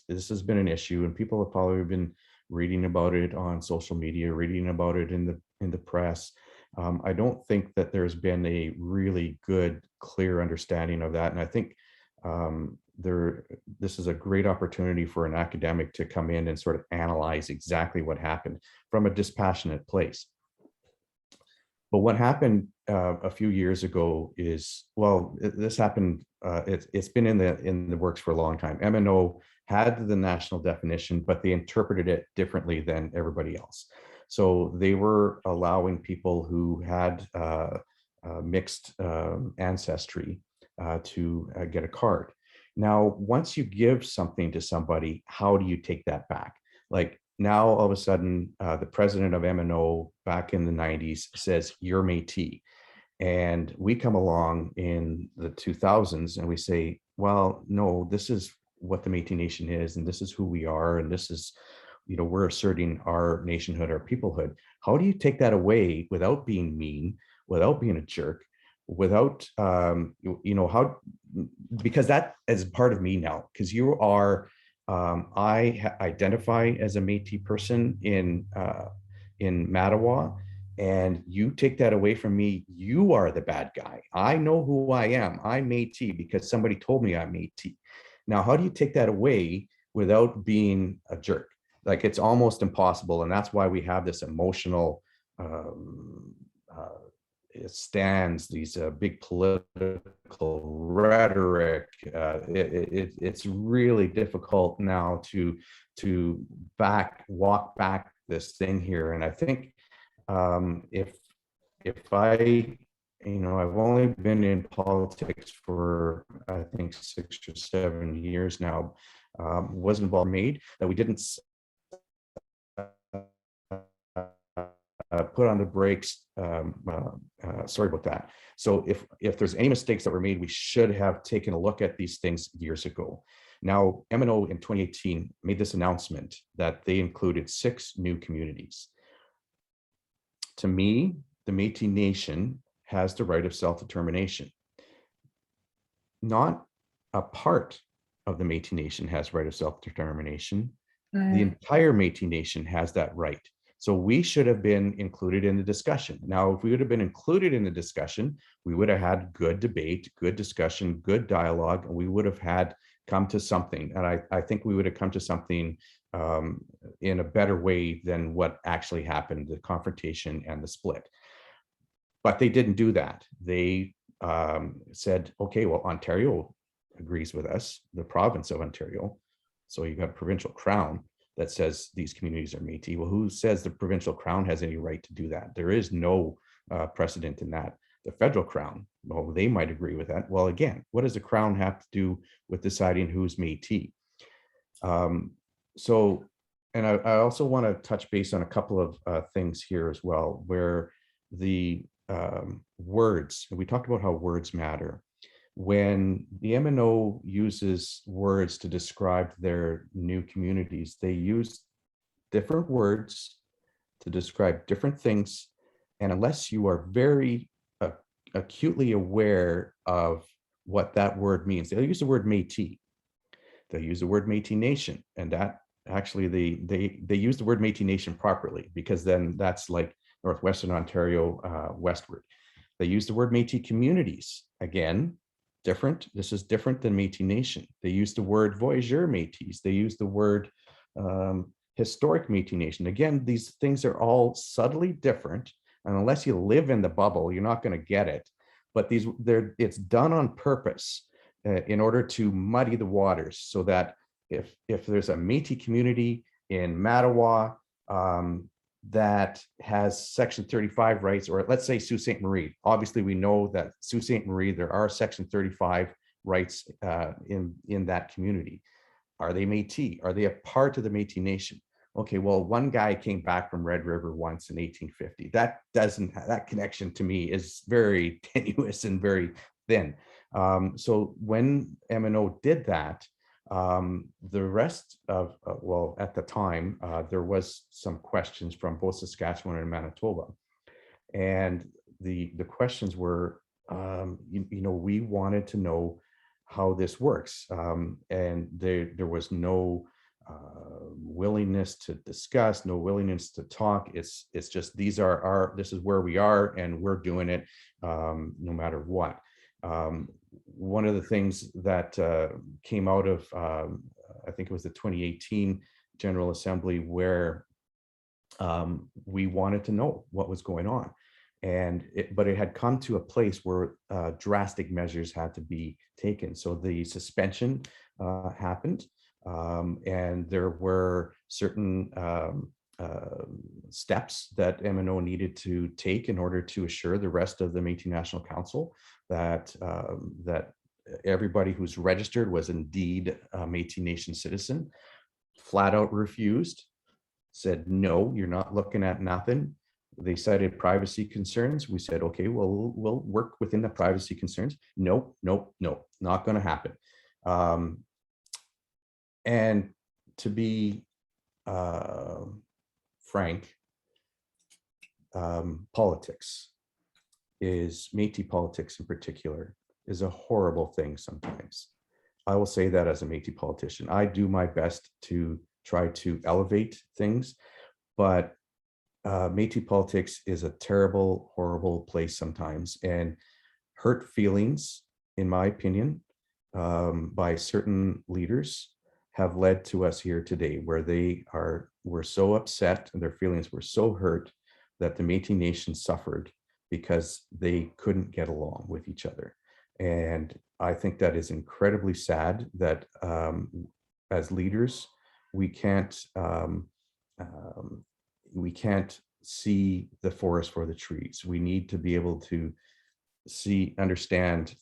this has been an issue, and people have probably been reading about it on social media, reading about it in the press. I don't think that there's been a really good, clear understanding of that, and I think this is a great opportunity for an academic to come in and sort of analyze exactly what happened from a dispassionate place. But what happened a few years ago is, well, this happened. It's been in the works for a long time. MNO had the national definition, but they interpreted it differently than everybody else. So they were allowing people who had mixed ancestry to get a card. Now, once you give something to somebody, how do you take that back? Like, now all of a sudden, the president of MNO back in the 90s says, you're Métis. And we come along in the 2000s and we say, well, no, this is what the Métis Nation is, and this is who we are, and this is, we're asserting our nationhood, our peoplehood. How do you take that away without being mean, without being a jerk, without, because that is part of me now, because you are, I identify as a Métis person in Mattawa, and you take that away from me, you are the bad guy. I know who I am. I'm Métis because somebody told me I'm Métis. Now, how do you take that away without being a jerk? Like, it's almost impossible, and that's why we have this emotional stands, these big political rhetoric. It's really difficult now to walk back this thing here. And I think if I, I've only been in politics for, I think, 6 or 7 years now, was involved made that we didn't put on the brakes. Sorry about that. So if there's any mistakes that were made, we should have taken a look at these things years ago. Now, MNO in 2018 made this announcement that they included 6 new communities. To me, the Métis Nation has the right of self-determination. Not a part of the Métis Nation has right of self-determination. The entire Métis Nation has that right. So we should have been included in the discussion. Now, if we would have been included in the discussion, we would have had good debate, good discussion, good dialogue, and we would have had come to something. And I think we would have come to something in a better way than what actually happened, the confrontation and the split. But they didn't do that. They said, okay, well, Ontario agrees with us, the province of Ontario. So you got a provincial crown that says these communities are Métis. Well, who says the provincial crown has any right to do that? There is no precedent in that. The federal crown, well, they might agree with that. Well, again, what does the crown have to do with deciding who's Métis? So, and I also want to touch base on a couple of things here as well, where the words, and we talked about how words matter. When the MNO uses words to describe their new communities, they use different words to describe different things. And unless you are very acutely aware of what that word means. They'll use the word Métis. They'll use the word Métis Nation, and that actually they use the word Métis Nation properly, because then that's like Northwestern Ontario westward. They use the word Métis communities. Again, different. This is different than Métis Nation. They use the word voyageur Métis. They use the word historic Métis Nation. Again, these things are all subtly different, and unless you live in the bubble, you're not going to get it. But it's done on purpose in order to muddy the waters, so that if there's a Métis community in Mattawa that has Section 35 rights, or let's say Sault Ste. Marie. Obviously, we know that Sault Ste. Marie, there are Section 35 rights in that community. Are they Métis? Are they a part of the Métis Nation? Okay, well, one guy came back from Red River once in 1850. That connection to me is very tenuous and very thin. So when MNO did that, the rest of, well, at the time, there was some questions from both Saskatchewan and Manitoba. And the questions were, we wanted to know how this works. And there was no willingness to discuss, no willingness to talk. It's just, this is where we are, and we're doing it no matter what. One of the things that came out of, I think it was the 2018 General Assembly, where we wanted to know what was going on. But it had come to a place where drastic measures had to be taken. So the suspension happened, and there were certain steps that MNO needed to take in order to assure the rest of the Métis National Council that everybody who's registered was indeed a Métis Nation citizen. Flat out refused, said, no, you're not looking at nothing. They cited privacy concerns. We said, okay, well, we'll work within the privacy concerns. Nope, not going to happen. And to be frank, politics is, Métis politics in particular, is a horrible thing sometimes. I will say that as a Métis politician. I do my best to try to elevate things, but Métis politics is a terrible, horrible place sometimes, and hurt feelings, in my opinion, by certain leaders have led to us here today, where were so upset and their feelings were so hurt that the Métis Nation suffered because they couldn't get along with each other. And I think that is incredibly sad that as leaders, we can't see the forest for the trees. We need to be able to understand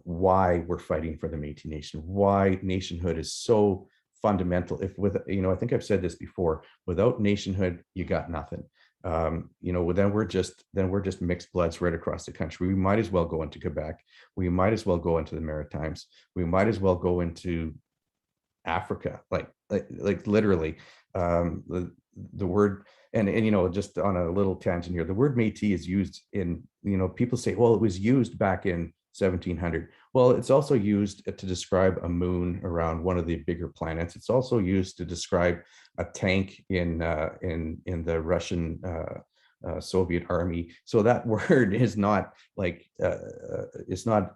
why we're fighting for the Métis Nation, why nationhood is so fundamental. I think I've said this before, without nationhood, you got nothing. Then we're just mixed bloods right across the country. We might as well go into Quebec. We might as well go into the Maritimes. We might as well go into Africa, like literally. The word, and just on a little tangent here, the word Métis is used in, people say, well, it was used back in 1700. Well, it's also used to describe a moon around one of the bigger planets. It's also used to describe a tank in the Russian Soviet army. So that word is not like it's not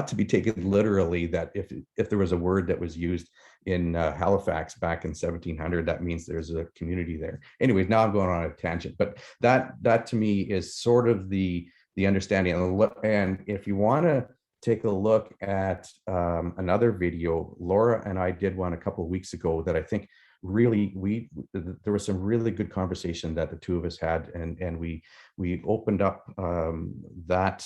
to be taken literally, that if there was a word that was used in Halifax back in 1700, that means there's a community there. Anyways, now I'm going on a tangent, but that to me is sort of the understanding. And if you want to take a look at another video, Laura and I did one a couple of weeks ago that I think really there was some really good conversation that the two of us had, and we opened up that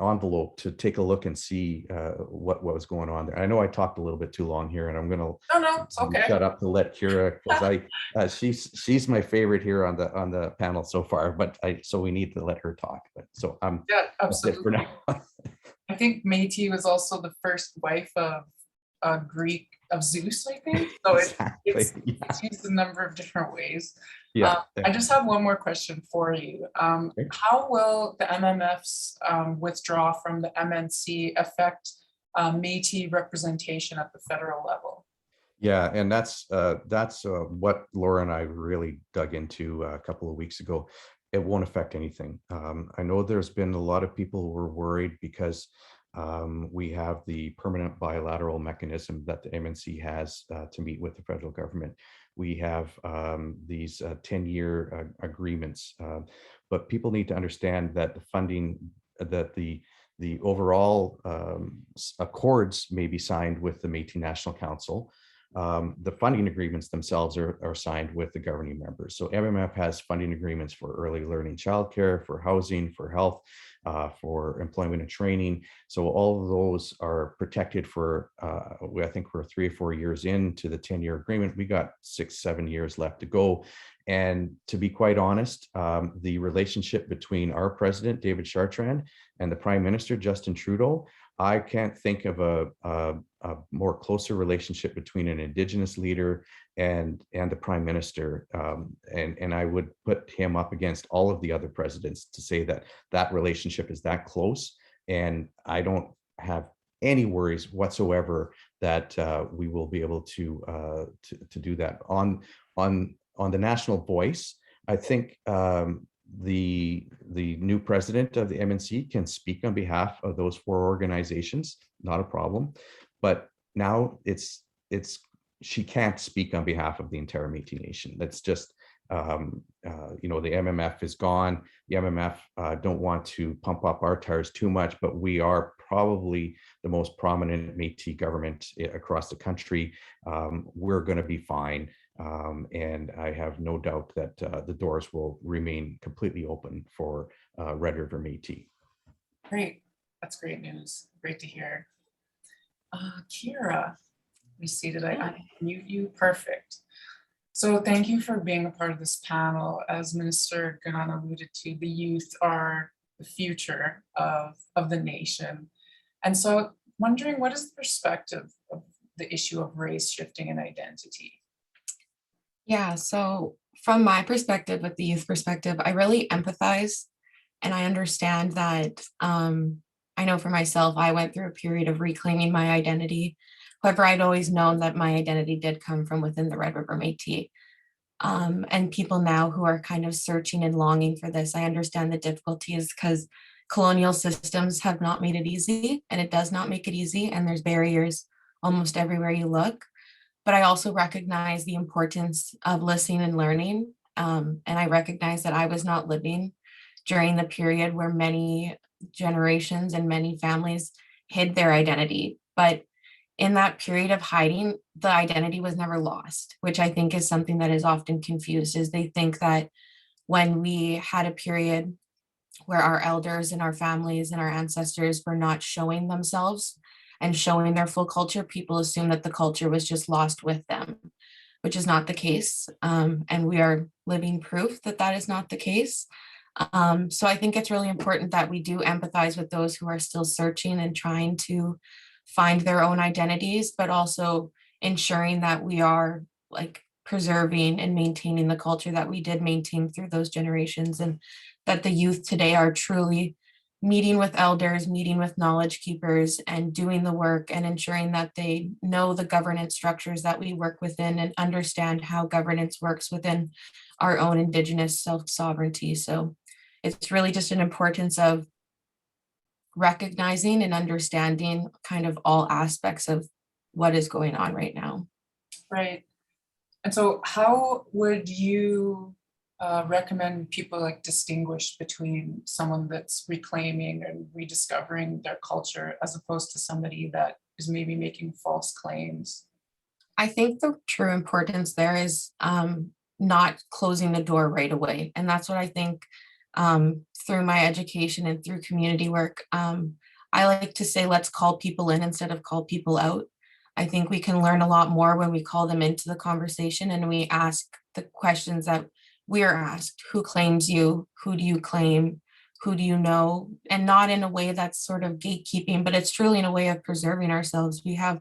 envelope to take a look and see what was going on there. I know I talked a little bit too long here, and I'm going to it's okay. shut up to let Kyra, because she's my favorite here on the panel so far. But so we need to let her talk. But so Yeah, that's it for absolutely. now. I think Métis was also the first wife of Greek of Zeus, I think. So Exactly, it's used a number of different ways. Yeah. I just have one more question for you. Okay. How will the MMF's withdrawal from the MNC affect Métis representation at the federal level? Yeah, and that's what Laura and I really dug into a couple of weeks ago. It won't affect anything. I know there's been a lot of people who were worried because we have the permanent bilateral mechanism that the MNC has to meet with the federal government. We have these 10-year agreements, but people need to understand that the funding, that the overall accords may be signed with the Métis National Council. The funding agreements themselves are signed with the governing members. So MMF has funding agreements for early learning childcare, for housing, for health, for employment and training. So all of those are protected for, I think we're 3 or 4 years into the 10-year agreement. We got 6-7 years left to go. And to be quite honest, the relationship between our president, David Chartrand, and the Prime Minister, Justin Trudeau, I can't think of a more closer relationship between an Indigenous leader and the Prime Minister. And I would put him up against all of the other presidents to say that that relationship is that close. And I don't have any worries whatsoever that we will be able to do that. On the national voice, I think the new president of the MNC can speak on behalf of those 4 organizations, not a problem. But now she can't speak on behalf of the entire Métis Nation. That's just, you know, the MMF is gone. The MMF don't want to pump up our tires too much, but we are probably the most prominent Métis government across the country. We're going to be fine. And I have no doubt that the doors will remain completely open for Red River Métis. Great, that's great news. Great to hear. Kyra, let me see, did I unmute you? Perfect. So thank you for being a part of this panel. As Minister Goodon alluded to, the youth are the future of the nation. And so wondering, what is the perspective of the issue of race shifting and identity? Yeah, so from my perspective, with the youth perspective, I really empathize and I understand that I know for myself, I went through a period of reclaiming my identity. However, I'd always known that my identity did come from within the Red River Métis. And people now who are kind of searching and longing for this, I understand the difficulties because colonial systems have not made it easy, and it does not make it easy, and there's barriers almost everywhere you look. But I also recognize the importance of listening and learning. And I recognize that I was not living during the period where many generations and many families hid their identity. But in that period of hiding, the identity was never lost, which I think is something that is often confused, is they think that when we had a period where our elders and our families and our ancestors were not showing themselves and showing their full culture, people assume that the culture was just lost with them, which is not the case. And we are living proof that that is not the case. So I think it's really important that we do empathize with those who are still searching and trying to find their own identities, but also ensuring that we are like preserving and maintaining the culture that we did maintain through those generations, and that the youth today are truly meeting with elders, meeting with knowledge keepers, and doing the work and ensuring that they know the governance structures that we work within and understand how governance works within our own Indigenous self-sovereignty. So it's really just an importance of recognizing and understanding kind of all aspects of what is going on right now. Right. And so how would you recommend people like distinguish between someone that's reclaiming and rediscovering their culture as opposed to somebody that is maybe making false claims? I think the true importance there is not closing the door right away. And that's what I think through my education and through community work, I like to say, let's call people in instead of call people out. I think we can learn a lot more when we call them into the conversation and we ask the questions that we are asked. Who claims you? Who do you claim? Who do you know? And not in a way that's sort of gatekeeping, but it's truly in a way of preserving ourselves. We have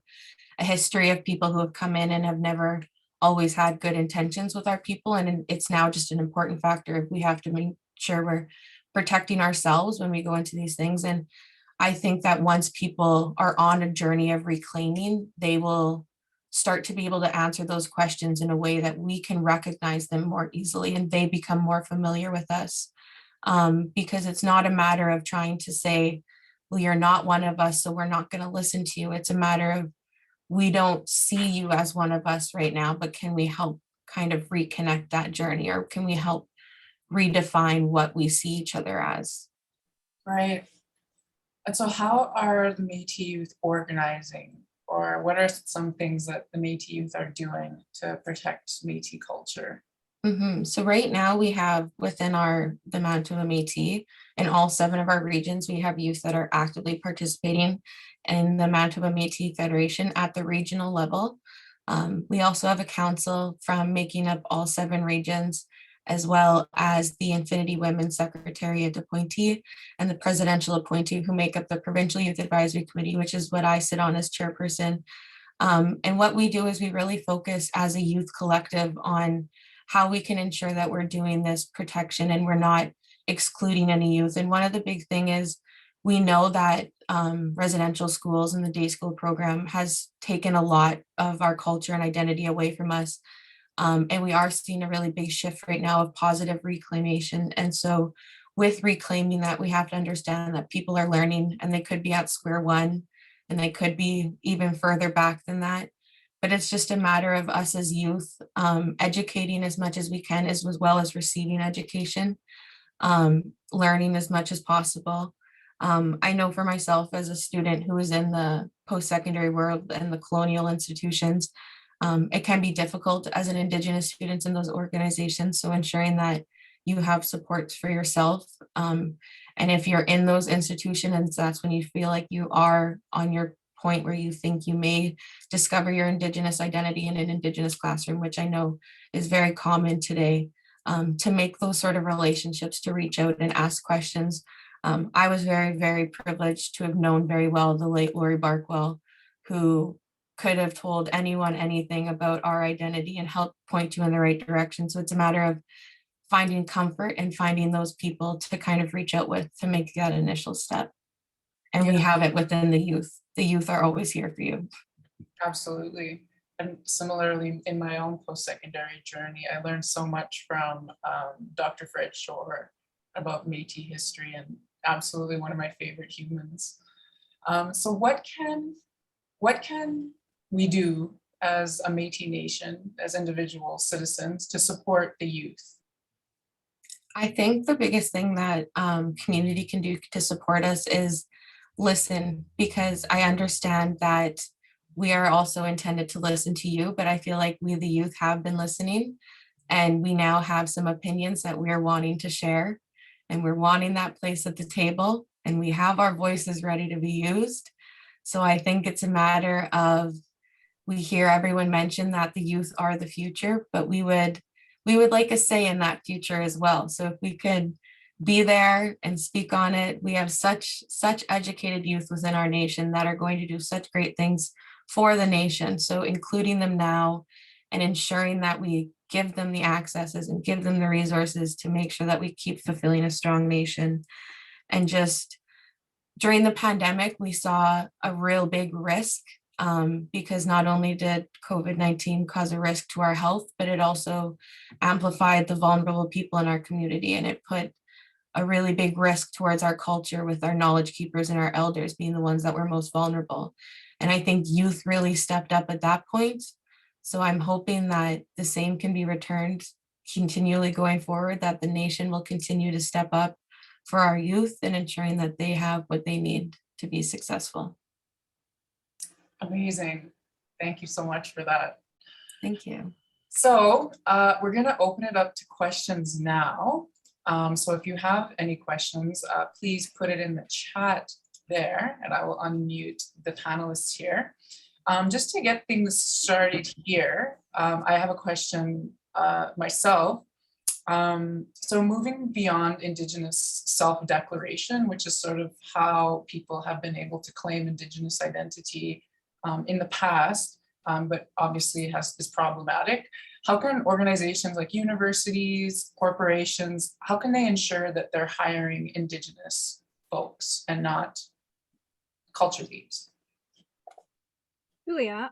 a history of people who have come in and have never always had good intentions with our people, and it's now just an important factor. We have to make sure we're protecting ourselves when we go into these things. And I think that once people are on a journey of reclaiming, they will start to be able to answer those questions in a way that we can recognize them more easily, and they become more familiar with us. Because it's not a matter of trying to say, well, you're not one of us, so we're not going to listen to you. It's a matter of, we don't see you as one of us right now, but can we help kind of reconnect that journey, or can we help redefine what we see each other as? Right. And so how are the Métis youth organizing, or what are some things that the Métis youth are doing to protect Métis culture? So right now we have within the Manitoba Métis, in all 7 of our regions, we have youth that are actively participating in the Manitoba Métis Federation at the regional level. We also have a council from making up all 7 regions, as well as the Infinity Women Secretariat appointee and the presidential appointee, who make up the Provincial Youth Advisory Committee, which is what I sit on as chairperson. And what we do is we really focus as a youth collective on how we can ensure that we're doing this protection and we're not excluding any youth. And one of the big thing is, we know that residential schools and the day school program has taken a lot of our culture and identity away from us. And we are seeing a really big shift right now of positive reclamation. And so with reclaiming that, we have to understand that people are learning, and they could be at square one, and they could be even further back than that. But it's just a matter of us as youth educating as much as we can, as well as receiving education, learning as much as possible. I know for myself as a student who is in the post-secondary world and the colonial institutions, it can be difficult as an Indigenous student in those organizations. So ensuring that you have supports for yourself. And if you're in those institutions, that's when you feel like you are on your point where you think you may discover your Indigenous identity in an Indigenous classroom, which I know is very common today, to make those sort of relationships, to reach out and ask questions. I was very, very privileged to have known very well the late Lori Barkwell, who could have told anyone anything about our identity and help point you in the right direction. So it's a matter of finding comfort and finding those people to kind of reach out with to make that initial step. And we have it within the youth. The youth are always here for you. Absolutely. And similarly, in my own post-secondary journey, I learned so much from Dr. Fred Shore about Métis history, and absolutely one of my favorite humans. So what can we do as a Métis Nation, as individual citizens, to support the youth? I think the biggest thing that community can do to support us is listen, because I understand that we are also intended to listen to you, but I feel like we, the youth, have been listening, and we now have some opinions that we are wanting to share, and we're wanting that place at the table, and we have our voices ready to be used. So I think it's a matter of, we hear everyone mention that the youth are the future, but we would like a say in that future as well. So if we could be there and speak on it, we have such educated youth within our nation that are going to do such great things for the nation. So including them now and ensuring that we give them the accesses and give them the resources to make sure that we keep fulfilling a strong nation. And just during the pandemic, we saw a real big risk, because not only did COVID-19 cause a risk to our health, but it also amplified the vulnerable people in our community, and it put a really big risk towards our culture, with our knowledge keepers and our elders being the ones that were most vulnerable. And I think youth really stepped up at that point. So I'm hoping that the same can be returned continually going forward, that the nation will continue to step up for our youth and ensuring that they have what they need to be successful. Amazing. Thank you so much for that. Thank you. So we're going to open it up to questions now. So if you have any questions, please put it in the chat there, and I will unmute the panelists here. Just to get things started here, I have a question myself. So moving beyond Indigenous self-declaration, which is sort of how people have been able to claim Indigenous identity in the past, but obviously is problematic. How can organizations like universities, corporations, how can they ensure that they're hiring Indigenous folks and not culture thieves? Julia,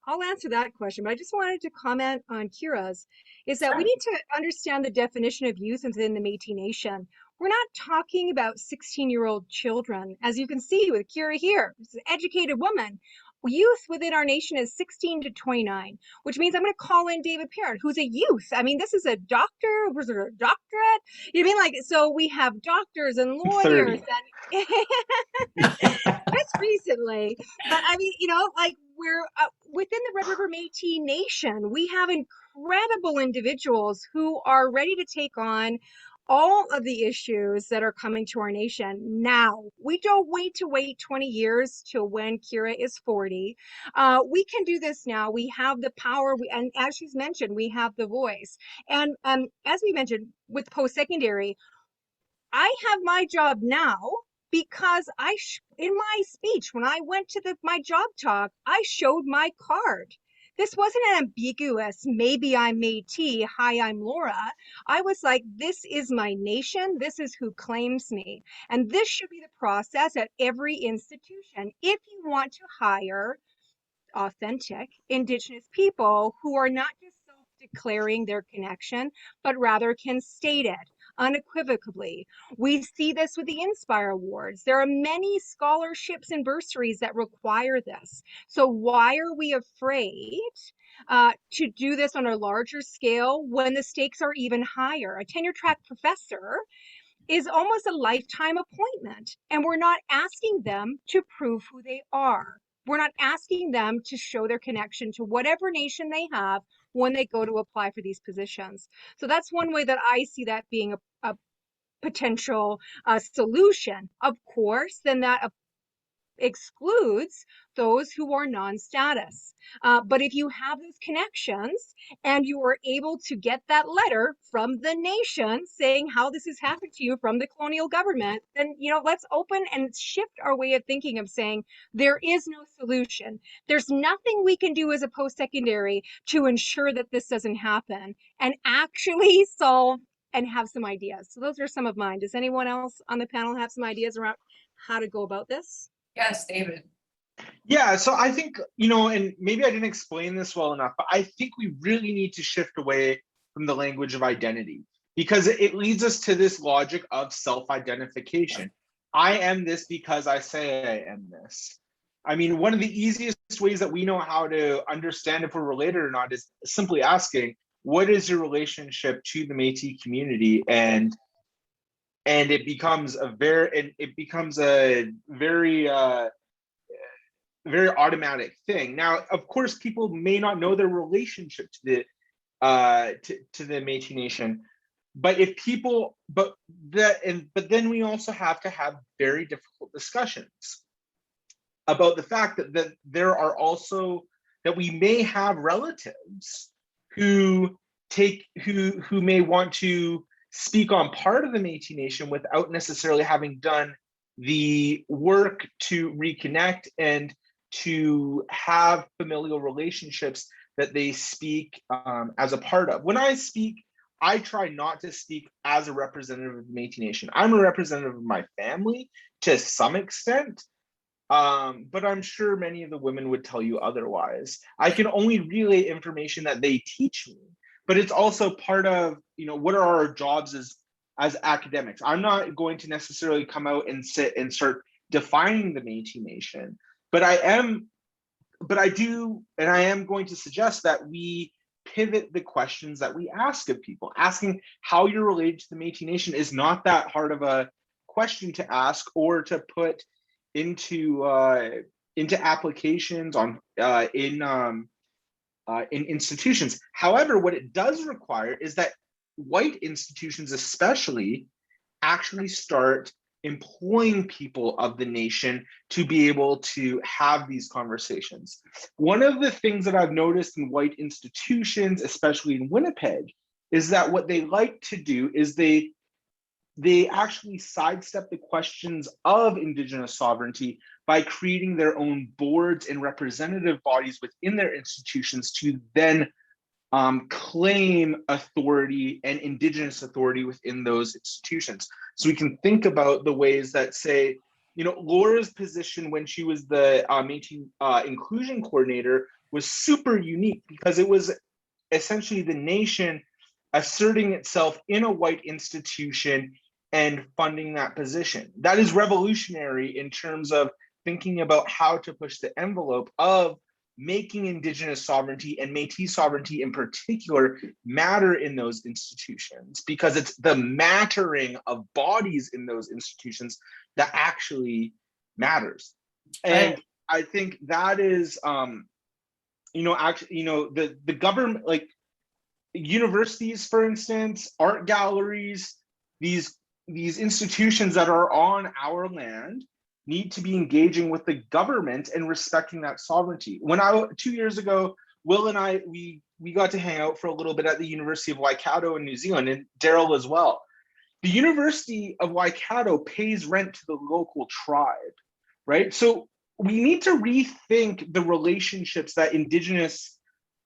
I'll answer that question, but I just wanted to comment on Kyra's, is that we Sure. need to understand the definition of youth within the Métis Nation. We're not talking about 16-year-old children. As you can see with Kyra here, this is an educated woman. Youth within our nation is 16 to 29, which means I'm going to call in David Parent, who's a youth. I mean, this is a doctor, was it a doctorate? You mean like, so we have doctors and lawyers 30. and just recently, but I mean, you know, like we're within the Red River Métis Nation, we have incredible individuals who are ready to take on all of the issues that are coming to our nation now. We don't wait 20 years till when Kyra is 40. We can do this now. We have the power, and as she's mentioned, we have the voice. And as we mentioned with post-secondary, I have my job now because in my speech, when I went to my job talk, I showed my card. This wasn't an ambiguous, maybe I'm Métis, hi, I'm Laura. I was like, this is my nation. This is who claims me. And this should be the process at every institution. If you want to hire authentic Indigenous people who are not just self-declaring their connection, but rather can state it unequivocally. We see this with the Inspire Awards. There are many scholarships and bursaries that require this. So why are we afraid to do this on a larger scale when the stakes are even higher? A tenure track professor is almost a lifetime appointment, and we're not asking them to prove who they are. We're not asking them to show their connection to whatever nation they have when they go to apply for these positions. So that's one way that I see that being a potential solution. Of course, then that excludes those who are non-status. But if you have those connections and you are able to get that letter from the nation saying how this has happened to you from the colonial government, then, you know, let's open and shift our way of thinking of saying there is no solution. There's nothing we can do as a post-secondary to ensure that this doesn't happen and actually solve and have some ideas. So those are some of mine. Does anyone else on the panel have some ideas around how to go about this? Yes, David. Yeah, so I think, you know, and maybe I didn't explain this well enough, but I think we really need to shift away from the language of identity because it leads us to this logic of self-identification. I am this because I say I am this. I mean, one of the easiest ways that we know how to understand if we're related or not is simply asking, what is your relationship to the Métis community? And it becomes a very very automatic thing. Now, of course, people may not know their relationship to the Métis Nation, but then we also have to have very difficult discussions about the fact that there are also that we may have relatives who may want to speak on part of the Métis Nation without necessarily having done the work to reconnect and to have familial relationships that they speak as a part of. When I speak, I try not to speak as a representative of the Métis Nation. I'm a representative of my family to some extent, but I'm sure many of the women would tell you otherwise. I can only relay information that they teach me, but it's also part of, you know, what are our jobs as academics. I'm not going to necessarily come out and sit and start defining the Métis Nation, but I am going to suggest that we pivot the questions that we ask of people. Asking how you're related to the Métis Nation is not that hard of a question to ask or to put into applications in institutions. However, what it does require is that white institutions especially actually start employing people of the nation to be able to have these conversations. One of the things that I've noticed in white institutions, especially in Winnipeg, is that what they like to do is they they actually sidestep the questions of Indigenous sovereignty by creating their own boards and representative bodies within their institutions to then claim authority and Indigenous authority within those institutions. So we can think about the ways that, say, Laura's position when she was the Métis inclusion coordinator was super unique because it was essentially the nation asserting itself in a white institution and funding that position. That is revolutionary in terms of thinking about how to push the envelope of making Indigenous sovereignty and Métis sovereignty in particular matter in those institutions, because it's the mattering of bodies in those institutions that actually matters. And I think that is, the government, like universities, for instance, art galleries, these institutions that are on our land need to be engaging with the government and respecting that sovereignty. 2 years ago, Will and I, we got to hang out for a little bit at the University of Waikato in New Zealand, and Darryl as well. The University of Waikato pays rent to the local tribe, right? So we need to rethink the relationships that Indigenous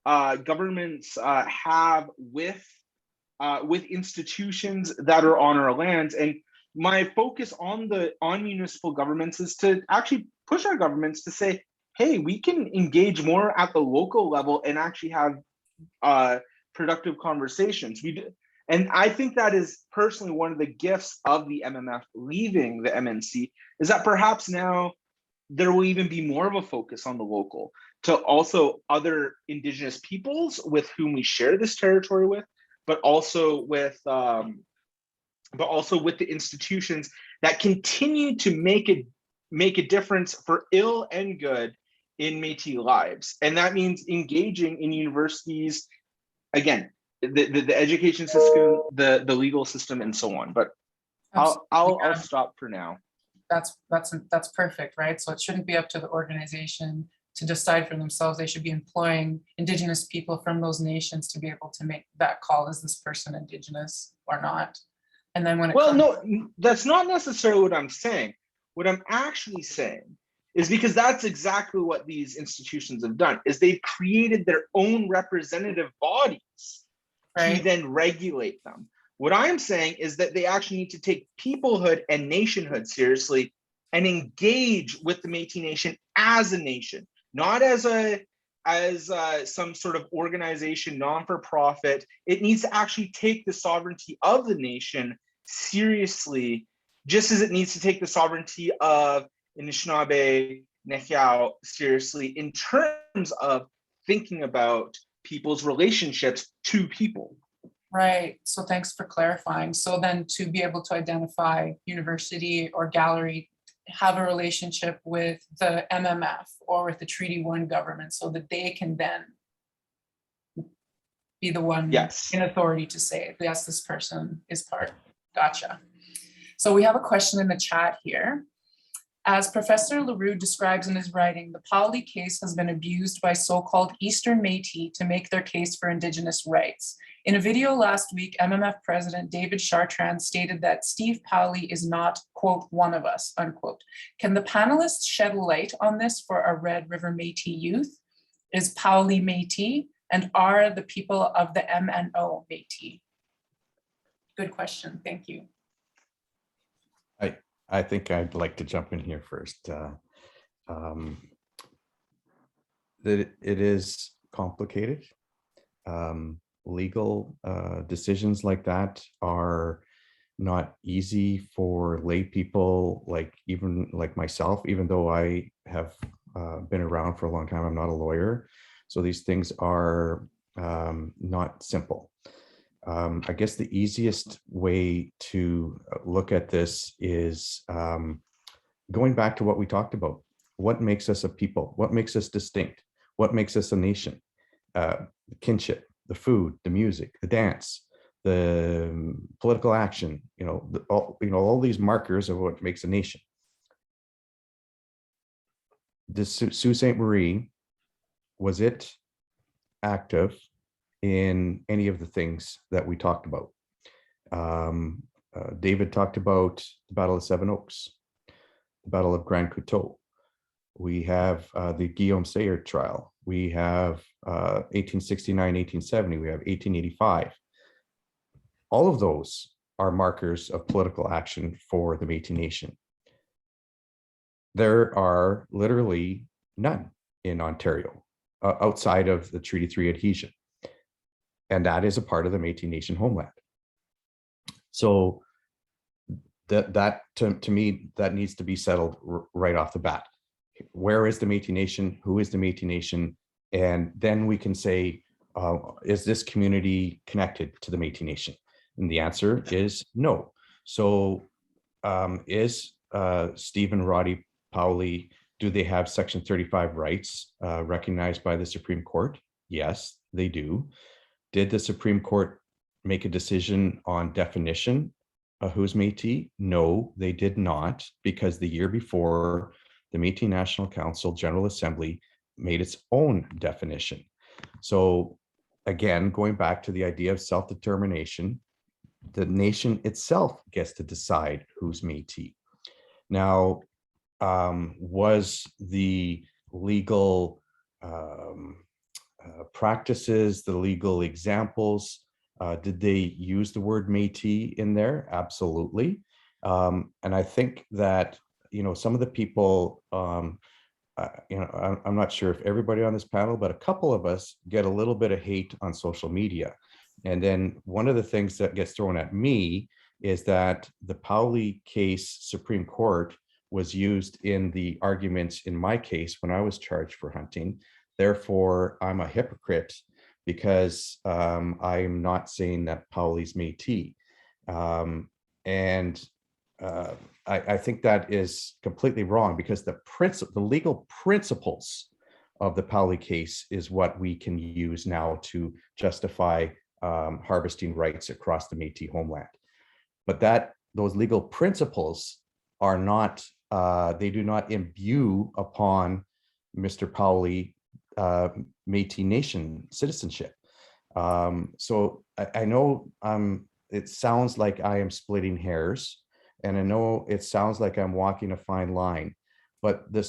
governments have with institutions that are on our lands. And my focus on municipal governments is to actually push our governments to say, hey, we can engage more at the local level and actually have productive conversations. And I think that is personally one of the gifts of the MMF leaving the MNC, is that perhaps now there will even be more of a focus on the local, to also other Indigenous peoples with whom we share this territory with, but also with the institutions that continue to make a difference for ill and good in Métis lives. And that means engaging in universities, again, the education system, the legal system, and so on. But I'll stop for now. That's perfect, right? So it shouldn't be up to the organization to decide for themselves. They should be employing Indigenous people from those nations to be able to make that call: is this person Indigenous or not? And then when no, that's not necessarily what I'm saying. What I'm actually saying is, because that's exactly what these institutions have done, is they've created their own representative bodies to then regulate them. What I'm saying is that they actually need to take peoplehood and nationhood seriously and engage with the Métis Nation as a nation, not as some sort of organization, non-for-profit. It needs to actually take the sovereignty of the nation seriously, just as it needs to take the sovereignty of Anishinaabe, Nehiyaw seriously in terms of thinking about people's relationships to people. Right. So thanks for clarifying. So then to be able to identify university or gallery, have a relationship with the MMF or with the Treaty 1 government, so that they can then be the one in authority to say, yes, this person is part. Gotcha. So we have a question in the chat here. As Professor Leroux describes in his writing, the Pauli case has been abused by so-called Eastern Métis to make their case for Indigenous rights. In a video last week, MMF President David Chartrand stated that Steve Pauli is not, quote, one of us, unquote. Can the panelists shed light on this for our Red River Métis youth? Is Pauli Métis, and are the people of the MNO Métis? Good question, thank you. I think I'd like to jump in here first. That it is complicated. Legal decisions like that are not easy for lay people, even like myself, even though I have been around for a long time. I'm not a lawyer. So these things are not simple. I guess the easiest way to look at this is going back to what we talked about. What makes us a people? What makes us distinct? What makes us a nation? Kinship, the food, the music, the dance, the political action, all these markers of what makes a nation. This Sault Ste. Marie, was it active in any of the things that we talked about? David talked about the Battle of Seven Oaks, the Battle of Grand Couteau. We have the Guillaume Sayre trial. We have 1869, 1870. We have 1885. All of those are markers of political action for the Métis Nation. There are literally none in Ontario outside of the Treaty 3 adhesion. And that is a part of the Métis Nation homeland. So that to me, that needs to be settled right off the bat. Where is the Métis Nation? Who is the Métis Nation? And then we can say, is this community connected to the Métis Nation? And the answer is no. So is Stephen Roddy Powley, do they have Section 35 rights recognized by the Supreme Court? Yes, they do. Did the Supreme Court make a decision on definition of who's Métis? No, they did not, because the year before, the Métis National Council General Assembly made its own definition. So again, going back to the idea of self-determination, the nation itself gets to decide who's Métis. Now, was the legal practices, the legal examples, did they use the word Métis in there? Absolutely. And I think that, you know, some of the people, you know, I'm not sure if everybody on this panel, but a couple of us get a little bit of hate on social media. And then one of the things that gets thrown at me is that the Powley case Supreme Court was used in the arguments in my case when I was charged for hunting. Therefore, I'm a hypocrite because I'm not saying that Powley's Métis. I think that is completely wrong, because the legal principles of the Powley case is what we can use now to justify harvesting rights across the Métis homeland. But those legal principles are not, they do not imbue upon Mr. Powley Métis Nation citizenship. So I know it sounds like I am splitting hairs, and I know it sounds like I'm walking a fine line, but the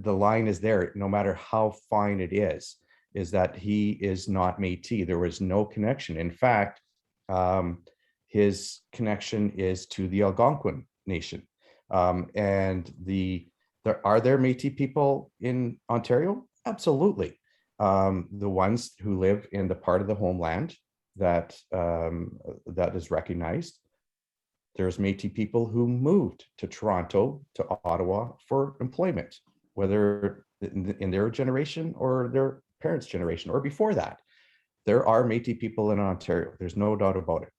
line is there, no matter how fine it is that he is not Métis. There was no connection. In fact, his connection is to the Algonquin Nation. And are there Métis people in Ontario? Absolutely. The ones who live in the part of the homeland that is recognized. There's Métis people who moved to Toronto, to Ottawa for employment, whether in their generation or their parents' generation or before that. There are Métis people in Ontario. There's no doubt about it.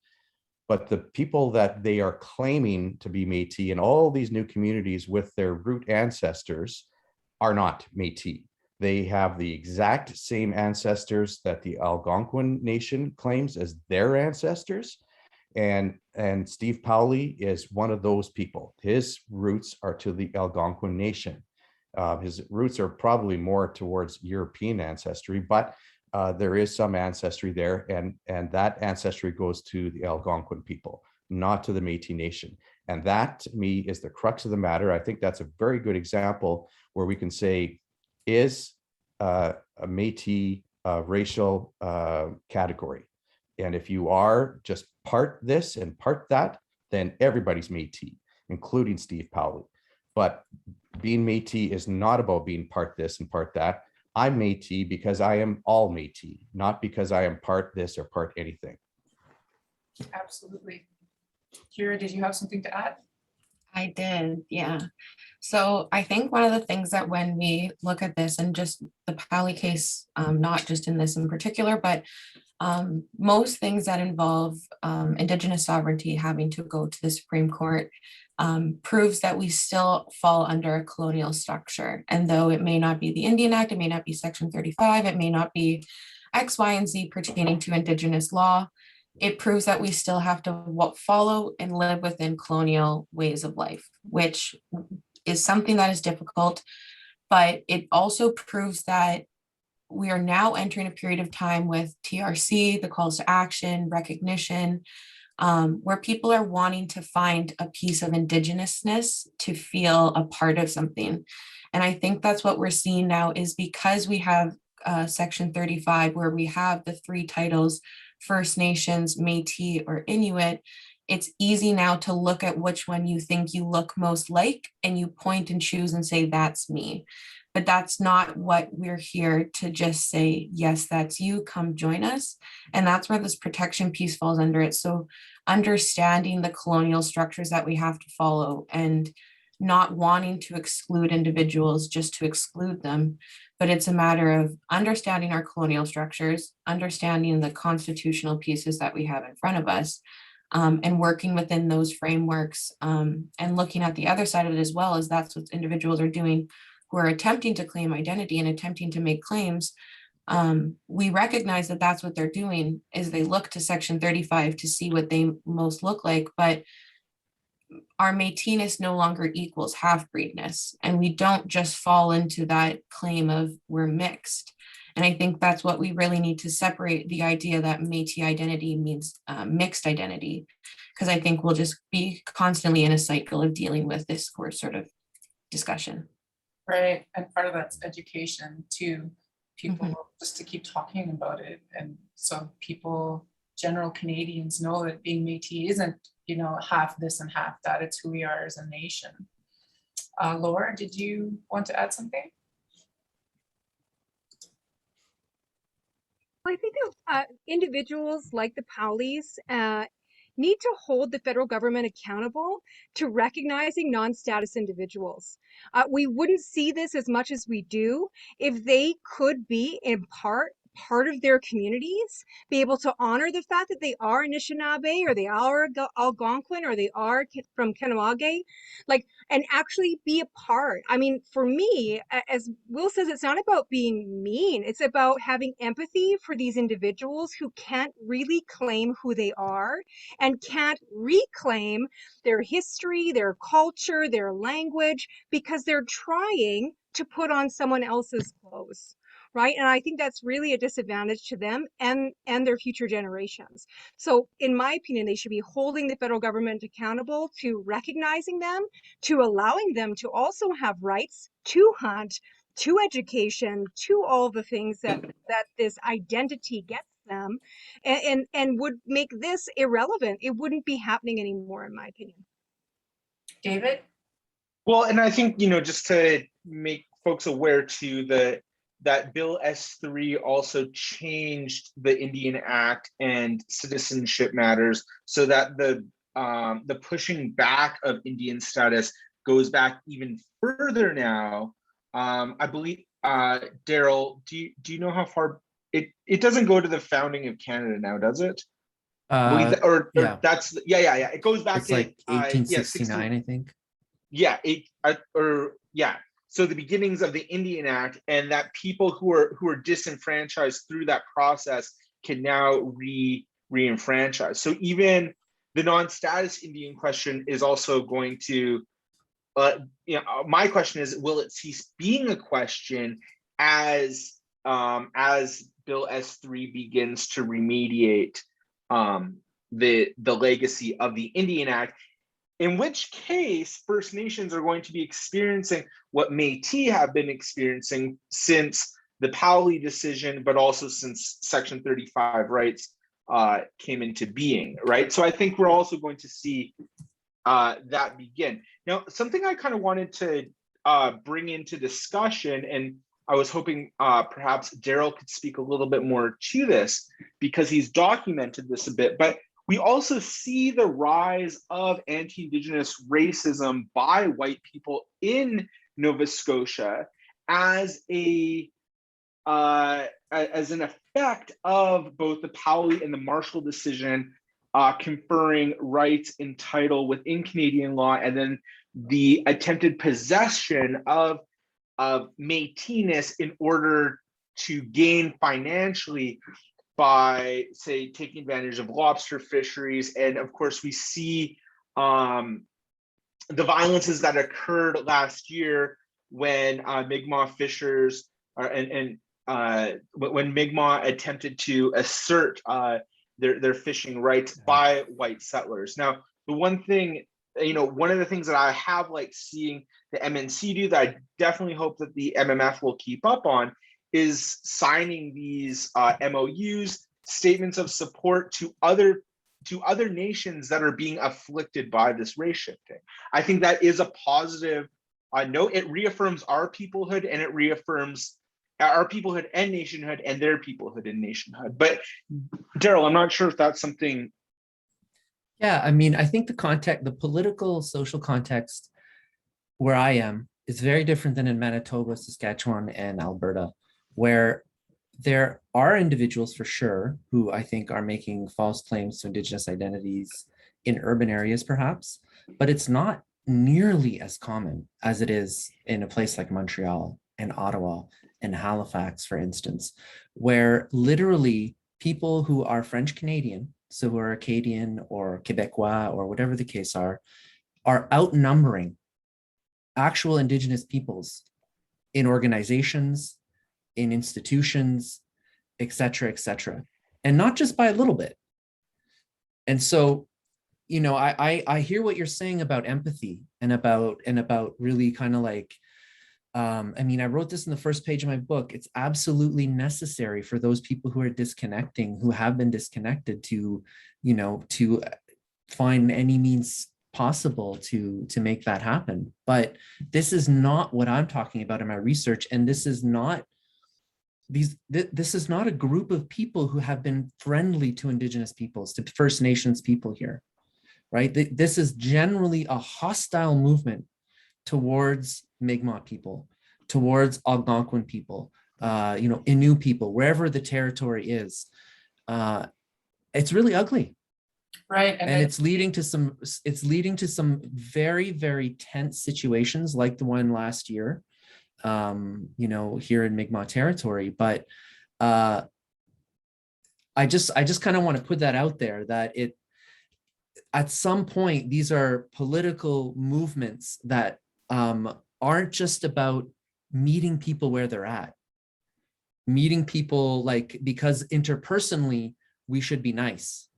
But the people that they are claiming to be Métis in all these new communities with their root ancestors are not Métis. They have the exact same ancestors that the Algonquin Nation claims as their ancestors. And Steve Powley is one of those people. His roots are to the Algonquin Nation. His roots are probably more towards European ancestry, but there is some ancestry there, and that ancestry goes to the Algonquin people, not to the Métis Nation. And that, to me, is the crux of the matter. I think that's a very good example where we can say, is a Métis racial category. And if you are just part this and part that, then everybody's Métis, including Steve Powley. But being Métis is not about being part this and part that. I'm Métis because I am all Métis, not because I am part this or part anything. Absolutely. Kyra, did you have something to add? I did, yeah. So I think one of the things that when we look at this, and just the Powley case, not just in this in particular, but most things that involve Indigenous sovereignty having to go to the Supreme Court proves that we still fall under a colonial structure. And though it may not be the Indian Act, it may not be Section 35, it may not be X, Y, and Z pertaining to Indigenous law, it proves that we still have to follow and live within colonial ways of life, which is something that is difficult, but it also proves that we are now entering a period of time with TRC, the calls to action, recognition, where people are wanting to find a piece of Indigenousness to feel a part of something. And I think that's what we're seeing now, is because we have Section 35, where we have the 3 titles, First Nations, Métis, or Inuit, it's easy now to look at which one you think you look most like, and you point and choose and say, that's me. But that's not what we're here to just say, yes, that's you, come join us. And that's where this protection piece falls under it. So understanding the colonial structures that we have to follow, and not wanting to exclude individuals just to exclude them, but it's a matter of understanding our colonial structures, understanding the constitutional pieces that we have in front of us, and working within those frameworks, and looking at the other side of it as well, as that's what individuals are doing who are attempting to claim identity and attempting to make claims. We recognize that that's what they're doing, is they look to Section 35 to see what they most look like, but our Métis no longer equals half-breedness, and we don't just fall into that claim of we're mixed. And I think that's what we really need to separate, the idea that Métis identity means mixed identity, because I think we'll just be constantly in a cycle of dealing with this sort of discussion. Right, and part of that's education too. People just to keep talking about it, and so people, general Canadians, know that being Métis isn't, you know, half this and half that. It's who we are as a nation. Laura, did you want to add something? I think that individuals like the Paulies need to hold the federal government accountable to recognizing non-status individuals. We wouldn't see this as much as we do if they could be in part of their communities, be able to honor the fact that they are Anishinaabe, or they are Algonquin, or they are from Kahnawake, like, and actually be a part. I mean, for me, as Will says, it's not about being mean. It's about having empathy for these individuals who can't really claim who they are and can't reclaim their history, their culture, their language, because they're trying to put on someone else's clothes. Right. And I think that's really a disadvantage to them and their future generations. So in my opinion, they should be holding the federal government accountable to recognizing them, to allowing them to also have rights to hunt, to education, to all the things that this identity gets them, and would make this irrelevant. It wouldn't be happening anymore, in my opinion. David? Well, and I think, you know, just to make folks aware too, that Bill S3 also changed the Indian Act and citizenship matters so that the pushing back of Indian status goes back even further now. I believe, Darryl, do you know how far it doesn't go to the founding of Canada now, does it? Yeah. That's it goes back It's to like 1869, I think. So the beginnings of the Indian Act, and that people who are disenfranchised through that process can now re-enfranchise. So even the non-status Indian question is also going to, my question is, will it cease being a question as Bill S3 begins to remediate the legacy of the Indian Act? In which case, First Nations are going to be experiencing what Métis have been experiencing since the Pauli decision, but also since Section 35 rights came into being, right? So I think we're also going to see that begin. Now, something I kind of wanted to bring into discussion, and I was hoping perhaps Darryl could speak a little bit more to this, because he's documented this a bit, but we also see the rise of anti-Indigenous racism by white people in Nova Scotia as an effect of both the Pauli and the Marshall decision conferring rights and title within Canadian law, and then the attempted possession of Métis in order to gain financially by, say, taking advantage of lobster fisheries. And of course, we see the violences that occurred last year when Mi'kmaq fishers and when Mi'kmaq attempted to assert their fishing rights by white settlers. Now, the one thing, one of the things that I have liked seeing the MNC do that I definitely hope that the MMF will keep up on is signing these MOUs, statements of support to other nations that are being afflicted by this race shifting. I think that is a positive note. It reaffirms our peoplehood, and it reaffirms our peoplehood and nationhood and their peoplehood and nationhood. But Darryl, I'm not sure if that's something. Yeah, I mean, I think the political, social context where I am is very different than in Manitoba, Saskatchewan, and Alberta, where there are individuals for sure who I think are making false claims to Indigenous identities in urban areas, perhaps, but it's not nearly as common as it is in a place like Montreal and Ottawa and Halifax, for instance, where literally people who are French Canadian, so who are Acadian or Quebecois or whatever the case are outnumbering actual Indigenous peoples in organizations, in institutions, et cetera, and not just by a little bit. And so, I hear what you're saying about empathy and about really kind of like, I wrote this in the first page of my book. It's absolutely necessary for those people who are disconnecting, who have been disconnected, to find any means possible to make that happen. But this is not what I'm talking about in my research, and this is not a group of people who have been friendly to Indigenous peoples, to First Nations people here, right? This is generally a hostile movement towards Mi'kmaq people, towards Algonquin people, Innu people, wherever the territory is. It's really ugly. Right. And it's leading to some very, very tense situations like the one last year, here in Mi'kmaq territory. But I just kind of want to put that out there, that at some point, these are political movements that aren't just about meeting people where they're at, meeting people because interpersonally we should be nice,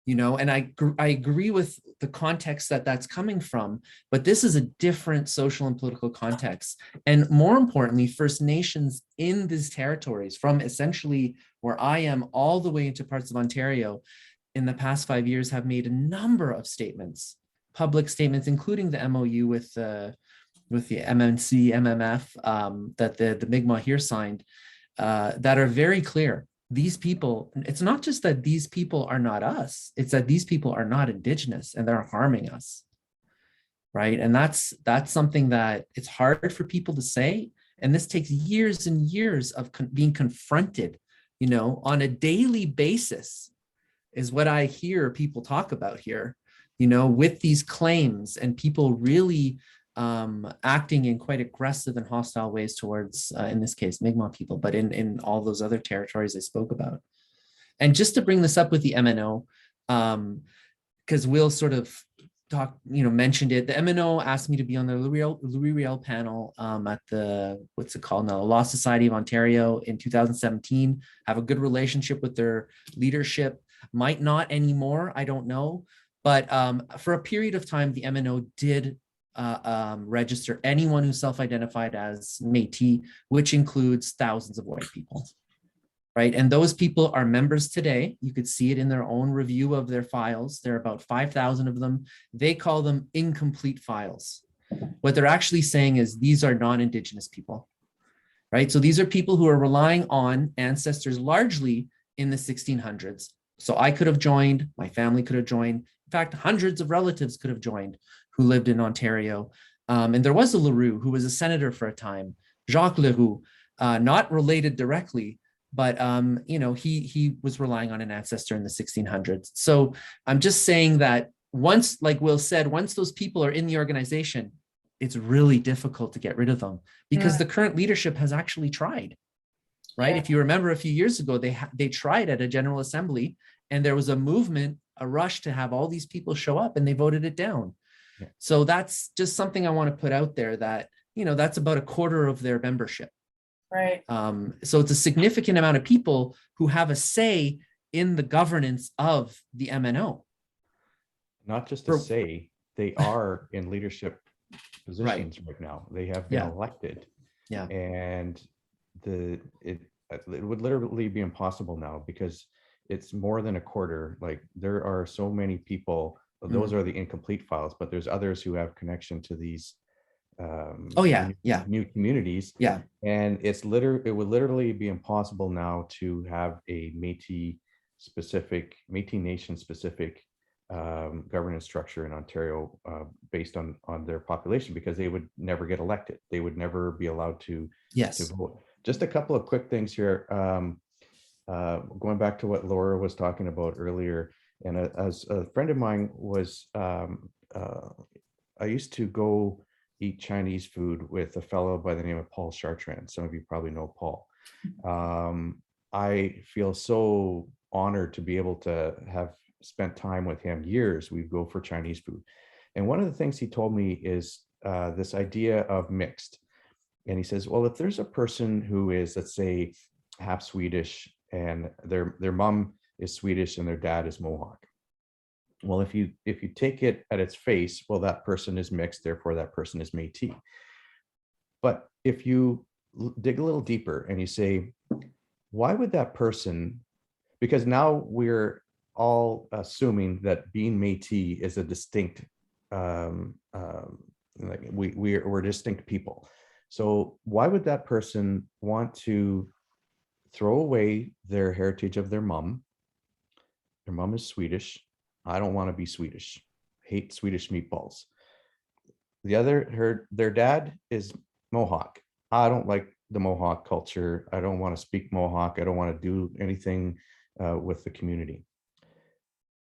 and I agree with the context that's coming from, but this is a different social and political context. And more importantly, First Nations in these territories, from essentially where I am all the way into parts of Ontario, in the past 5 years have made a number of statements, public statements, including the MOU with the MNC, MMF, that the Mi'kmaq here signed, that are very clear. These people, it's not just that these people are not us, it's that these people are not Indigenous and they're harming us, right? And that's something that it's hard for people to say. And this takes years and years of being confronted, on a daily basis, is what I hear people talk about here, with these claims, and people really acting in quite aggressive and hostile ways towards, in this case, Mi'kmaq people, but in all those other territories I spoke about. And just to bring this up with the MNO, because Will sort of mentioned it, the MNO asked me to be on the Leroux panel at the, what's it called now, the Law Society of Ontario in 2017, have a good relationship with their leadership, might not anymore, I don't know. But for a period of time, the MNO did register anyone who self-identified as Métis, which includes thousands of white people, right? And those people are members today. You could see it in their own review of their files. There are about 5,000 of them. They call them incomplete files. What they're actually saying is these are non-Indigenous people, right? So these are people who are relying on ancestors largely in the 1600s. So I could have joined, my family could have joined. In fact, hundreds of relatives could have joined who lived in Ontario. And there was a Leroux who was a senator for a time, Jacques Leroux, not related directly, but he was relying on an ancestor in the 1600s. So I'm just saying that once, like Will said, once those people are in the organization, it's really difficult to get rid of them, because the current leadership has actually tried, right? If you remember a few years ago, they tried at a General Assembly, and there was a movement, a rush to have all these people show up, and they voted it down. So that's just something I want to put out there, that, that's about a quarter of their membership, Right. So it's a significant amount of people who have a say in the governance of the MNO. Not just to say, they are in leadership positions right now. They have been elected. Yeah. And it would literally be impossible now because it's more than a quarter. Like there are so many people, those are the incomplete files, but there's others who have connection to these new communities. Yeah. And it would literally be impossible now to have a Metis Nation specific governance structure in Ontario based on their population, because they would never get elected. They would never be allowed to vote. Just a couple of quick things here. Going back to what Laura was talking about earlier, and as a friend of mine was, I used to go eat Chinese food with a fellow by the name of Paul Chartrand. Some of you probably know Paul. I feel so honored to be able to have spent time with him years. We go for Chinese food. And one of the things he told me is this idea of mixed. And he says, well, if there's a person who is, let's say, half Swedish and their mom is Swedish and their dad is Mohawk. Well, if you take it at its face, well, that person is mixed, therefore that person is Métis. But if you dig a little deeper and you say, why would that person, because now we're all assuming that being Métis is a distinct, like we're distinct people. So why would that person want to throw away their heritage of their mom? Their mom is Swedish. I don't want to be Swedish. Hate Swedish meatballs. Their dad is Mohawk. I don't like the Mohawk culture. I don't want to speak Mohawk. I don't want to do anything with the community.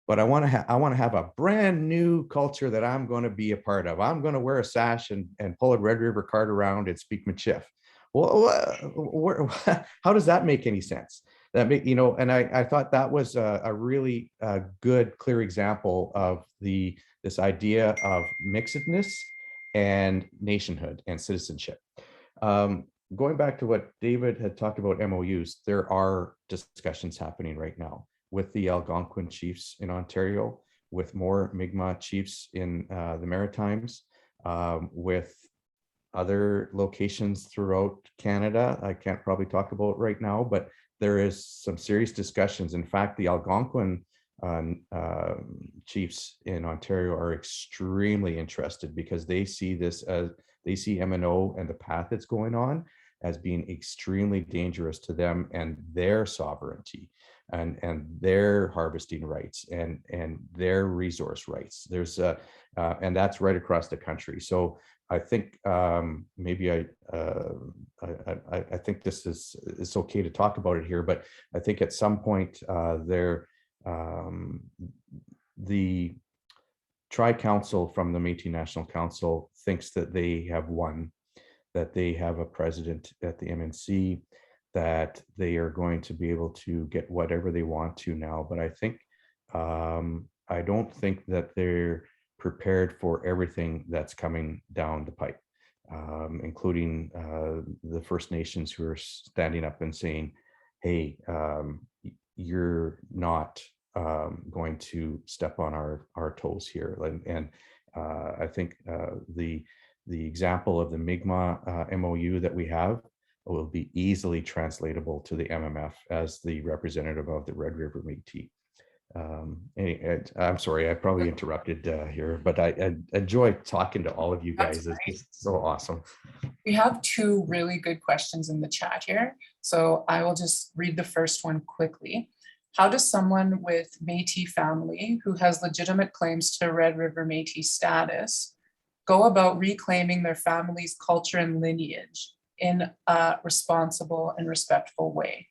But I want to have a brand new culture that I'm going to be a part of. I'm going to wear a sash and pull a Red River cart around and speak Michif. Well, how does that make any sense? And I thought that was a really good, clear example of this idea of mixedness and nationhood and citizenship. Going back to what David had talked about MOUs, there are discussions happening right now with the Algonquin chiefs in Ontario, with more Mi'kmaq chiefs in the Maritimes, with other locations throughout Canada. I can't probably talk about right now, but there is some serious discussions. In fact, the Algonquin chiefs in Ontario are extremely interested because they see this as, they see MNO and the path it's going on as being extremely dangerous to them and their sovereignty and their harvesting rights and their resource rights. There's and that's right across the country. So I think maybe I think this is, it's okay to talk about it here, but I think at some point the Tri-Council from the Métis National Council thinks that they have won, that they have a president at the MNC, that they are going to be able to get whatever they want to now. But I think I don't think that they're prepared for everything that's coming down the pipe, including the First Nations who are standing up and saying, hey, you're not going to step on our toes here. And I think the example of the Mi'kmaq MOU that we have will be easily translatable to the MMF as the representative of the Red River Métis. I'm sorry, I probably interrupted here, but I enjoy talking to all of you guys. It's just so awesome. We have two really good questions in the chat here, so I will just read the first one quickly. How does someone with Métis family who has legitimate claims to Red River Métis status go about reclaiming their family's culture and lineage in a responsible and respectful way?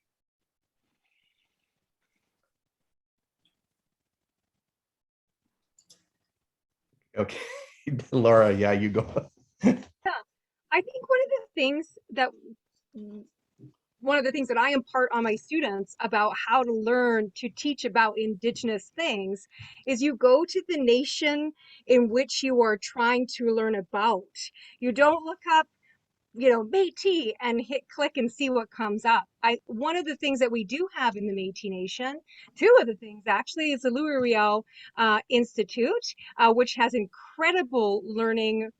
Okay, Laura, yeah, you go. Yeah, I think one of the things that I impart on my students about how to learn to teach about Indigenous things is you go to the nation in which you are trying to learn about. You don't look up Métis and hit click and see what comes up. One of the things that we do have in the Métis Nation, two of the things actually, is the Leroux Institute, which has incredible learning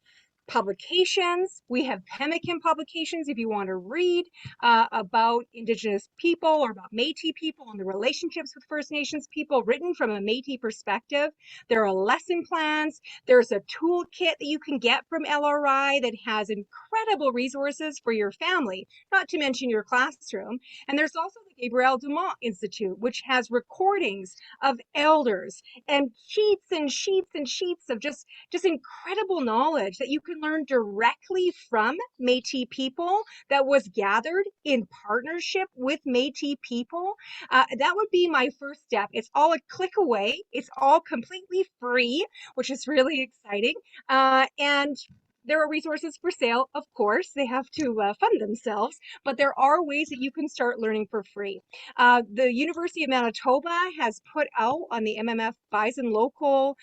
publications. We have Pemmican publications if you want to read about Indigenous people or about Métis people and the relationships with First Nations people, written from a Métis perspective. There are lesson plans. There's a toolkit that you can get from LRI that has incredible resources for your family, not to mention your classroom. And there's also the Gabriel Dumont Institute, which has recordings of elders and sheets and sheets and sheets of just incredible knowledge that you can learn directly from Métis people that was gathered in partnership with Métis people. That would be my first step. It's all a click away. It's all completely free, which is really exciting. And there are resources for sale, of course. They have to fund themselves, but there are ways that you can start learning for free. The University of Manitoba has put out on the MMF Bison Local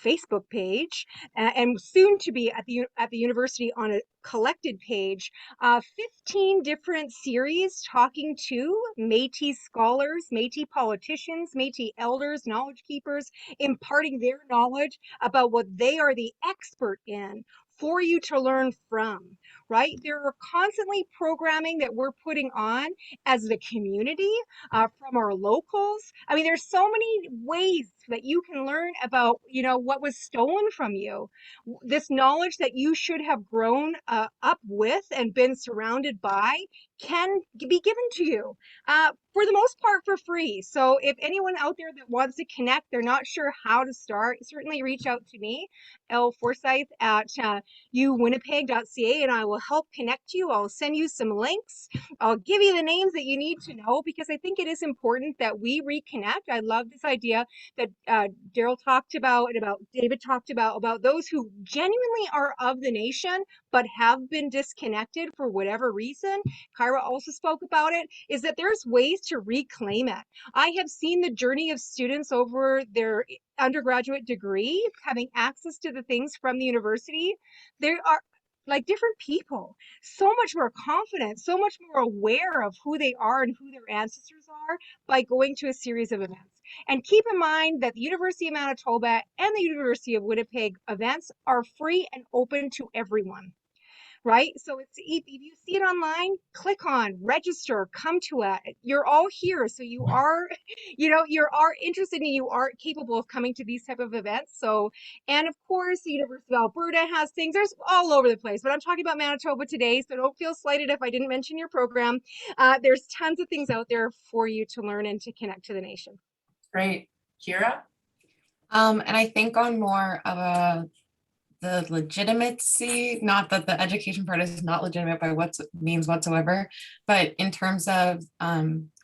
Facebook page, and soon to be at the university on a collected page, 15 different series talking to Métis scholars, Métis politicians, Métis elders, knowledge keepers, imparting their knowledge about what they are the expert in for you to learn from, right? There are constantly programming that we're putting on as the community from our locals. I mean, there's so many ways that you can learn about, what was stolen from you. This knowledge that you should have grown up with and been surrounded by can be given to you for the most part for free. So if anyone out there that wants to connect, they're not sure how to start, certainly reach out to me, Forsythe at uwinnipeg.ca, and I will help connect you. I'll send you some links. I'll give you the names that you need to know, because I think it is important that we reconnect. I love this idea that Darryl talked about and about David talked about those who genuinely are of the nation but have been disconnected for whatever reason. Kyra also spoke about it, is that there's ways to reclaim it. I have seen the journey of students over their undergraduate degree, having access to the things from the university. There are like different people, so much more confident, so much more aware of who they are and who their ancestors are by going to a series of events. And keep in mind that the University of Manitoba and the University of Winnipeg events are free and open to everyone. Right? So if you see it online, click on register, come to it. You're all here. So you are, you are interested and you are capable of coming to these type of events. So, and of course, the University of Alberta has things, there's all over the place, but I'm talking about Manitoba today. So don't feel slighted if I didn't mention your program. There's tons of things out there for you to learn and to connect to the nation. Great. Kyra? And I think on more of the legitimacy, not that the education part is not legitimate by what means whatsoever, but in terms of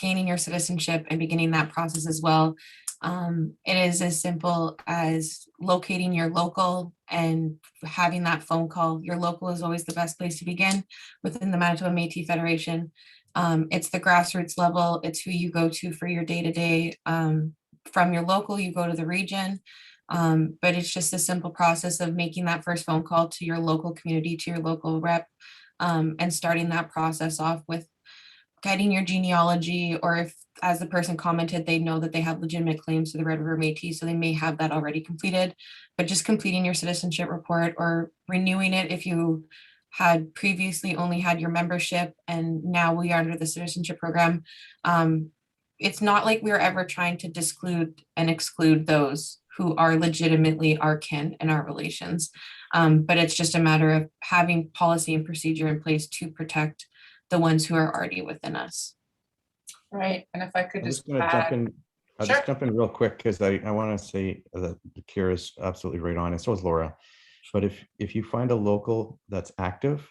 gaining your citizenship and beginning that process as well, it is as simple as locating your local and having that phone call. Your local is always the best place to begin within the Manitoba Métis Federation. It's the grassroots level. It's who you go to for your day-to-day. From your local, you go to the region. But it's just a simple process of making that first phone call to your local community, to your local rep, and starting that process off with getting your genealogy, or if, as the person commented, they know that they have legitimate claims to the Red River Métis, so they may have that already completed, but just completing your citizenship report or renewing it if you had previously only had your membership and now we are under the citizenship program. It's not like we're ever trying to disclude and exclude those who are legitimately our kin and our relations. But it's just a matter of having policy and procedure in place to protect the ones who are already within us. Right. And if I could I'm just just going to add, jump in. I'll Sure. just jump in real quick because I want to say that Kyra's absolutely right on, and so is Laura. But if you find a local that's active,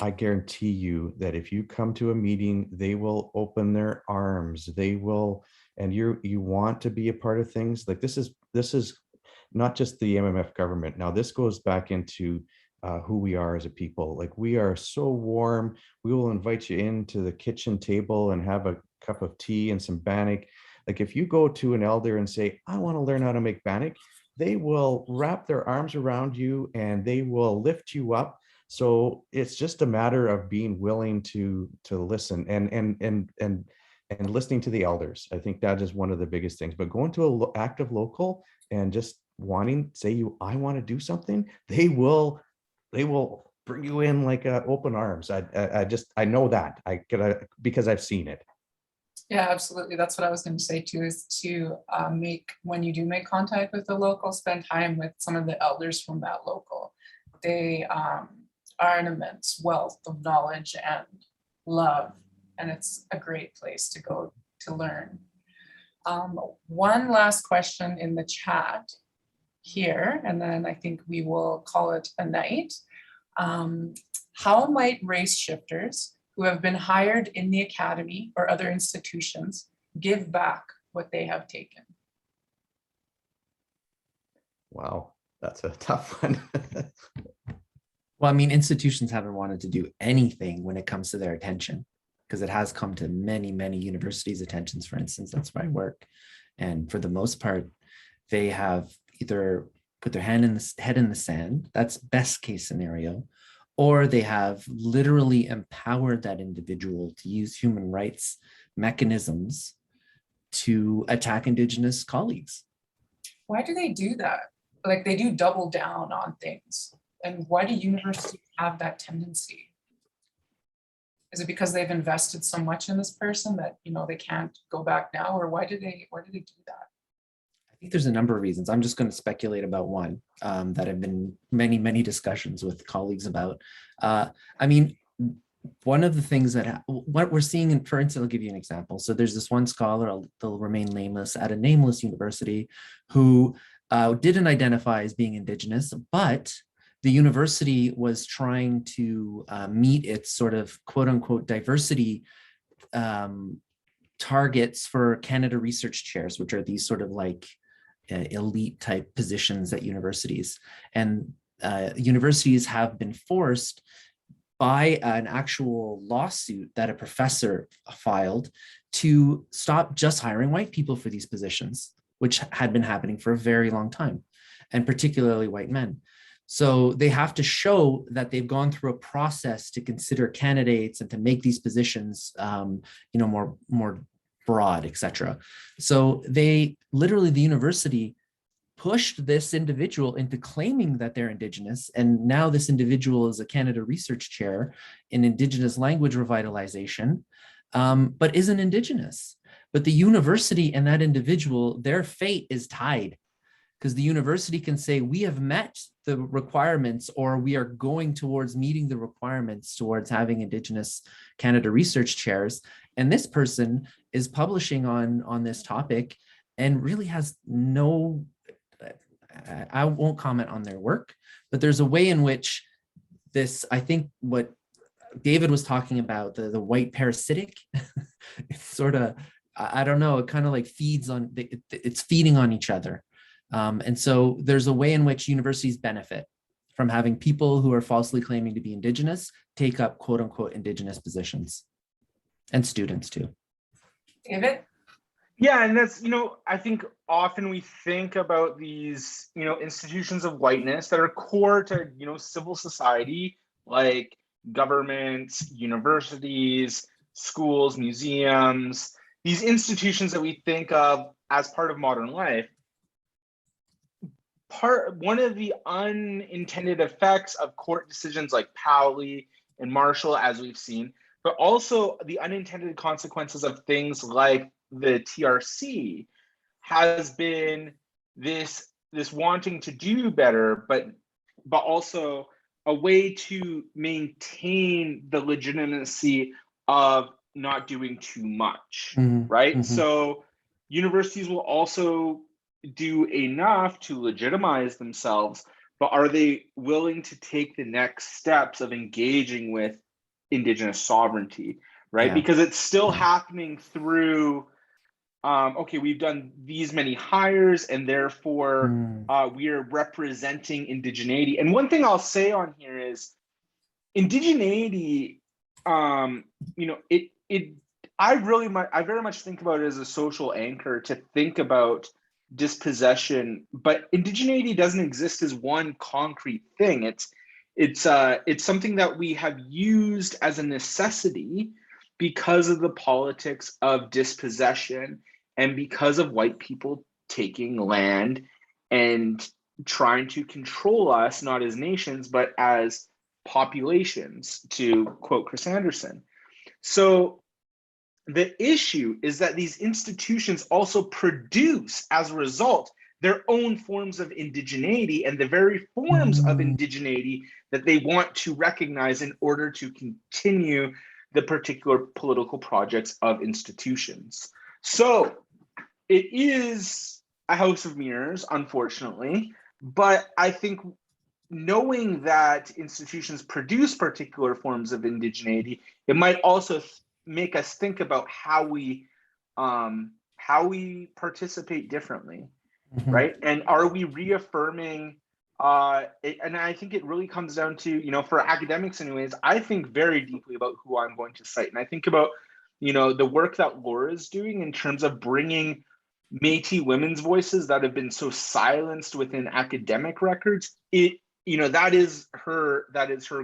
I guarantee you that if you come to a meeting, they will open their arms. They will, and you want to be a part of things. Like this is not just the MMF government. Now this goes back into who we are as a people. Like we are so warm. We will invite you into the kitchen table and have a cup of tea and some bannock. Like if you go to an elder and say, I want to learn how to make bannock, they will wrap their arms around you and they will lift you up. So it's just a matter of being willing to listen and listening to the elders. I think that is one of the biggest things. But going to an active local and just wanting, I want to do something, they will bring you in like open arms. I know that because I've seen it. Yeah, absolutely. That's what I was going to say too, is to when you do make contact with the local, spend time with some of the elders from that local. They are an immense wealth of knowledge and love, and it's a great place to go to learn. One last question in the chat here, and then I think we will call it a night. How might race shifters who have been hired in the academy or other institutions give back what they have taken? Wow, that's a tough one. Well, I mean, institutions haven't wanted to do anything when it comes to their attention, because it has come to many, many universities' attentions, for instance. That's where I work. And for the most part, they have either put their head in the sand, that's best case scenario, or they have literally empowered that individual to use human rights mechanisms to attack Indigenous colleagues. Why do they do that? Like, they do double down on things. And why do universities have that tendency? Is it because they've invested so much in this person that, you know, they can't go back now? Or why do they do that? I think there's a number of reasons. I'm just going to speculate about one that have been many, many discussions with colleagues about. I mean, one of the things that what we're seeing in, for instance, I'll give you an example. So there's this one scholar, they'll remain nameless, at a nameless university who didn't identify as being Indigenous, but the university was trying to meet its sort of quote unquote diversity targets for Canada research chairs, which are these sort of like elite type positions at universities. And universities have been forced by an actual lawsuit that a professor filed to stop just hiring white people for these positions, which had been happening for a very long time, and particularly white men. So they have to show that they've gone through a process to consider candidates and to make these positions, more broad, etc. So they literally, the university pushed this individual into claiming that they're Indigenous. And now this individual is a Canada Research Chair in Indigenous language revitalization, but isn't Indigenous. But the university and that individual, their fate is tied, because the university can say, we have met the requirements, or we are going towards meeting the requirements towards having Indigenous Canada Research Chairs. And this person is publishing on this topic and really has no, I won't comment on their work, but there's a way in which this, I think what David was talking about, the white parasitic, it's sort of, I don't know, it kind of like feeds on, it's feeding on each other. And so there's a way in which universities benefit from having people who are falsely claiming to be Indigenous take up quote unquote Indigenous positions, and students too. David? Yeah, and that's, I think often we think about these, institutions of whiteness that are core to, civil society, like governments, universities, schools, museums, these institutions that we think of as part of modern life. One of the unintended effects of court decisions like Powley and Marshall, as we've seen, but also the unintended consequences of things like the TRC, has been this wanting to do better, but also a way to maintain the legitimacy of not doing too much, right? Mm-hmm. So universities will also do enough to legitimize themselves, but are they willing to take the next steps of engaging with Indigenous sovereignty, right? Yeah. Because it's still happening through, okay, we've done these many hires and therefore we are representing indigeneity. And one thing I'll say on here is indigeneity, I very much think about it as a social anchor to think about dispossession, but indigeneity doesn't exist as one concrete thing. it's something that we have used as a necessity because of the politics of dispossession and because of white people taking land and trying to control us, not as nations, but as populations, to quote Chris Anderson. So the issue is that these institutions also produce, as a result, their own forms of indigeneity and the very forms of indigeneity that they want to recognize in order to continue the particular political projects of institutions. So it is a house of mirrors, unfortunately, but I think knowing that institutions produce particular forms of indigeneity, it might also make us think about how we participate differently, right? And are we reaffirming? And I think it really comes down to, you know, for academics, anyways, I think very deeply about who I'm going to cite, and I think about, you know, the work that Laura is doing in terms of bringing Métis women's voices that have been so silenced within academic records. You know, that is her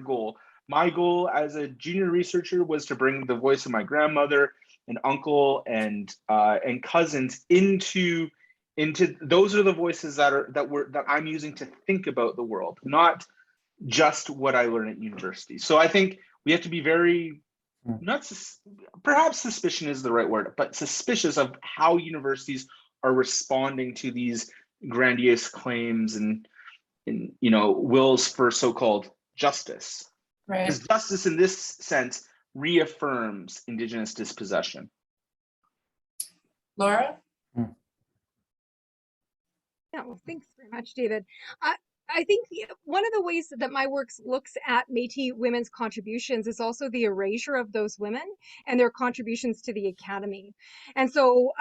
goal. My goal as a junior researcher was to bring the voice of my grandmother and uncle and cousins into those are the voices that I'm using to think about the world, not just what I learn at university. So I think we have to be very, perhaps suspicion is the right word, but suspicious of how universities are responding to these grandiose claims and you know, wills for so-called justice. Right. Because justice in this sense reaffirms Indigenous dispossession. Laura? Yeah, well, thanks very much, David. I think one of the ways that my work looks at Métis women's contributions is also the erasure of those women and their contributions to the academy. And so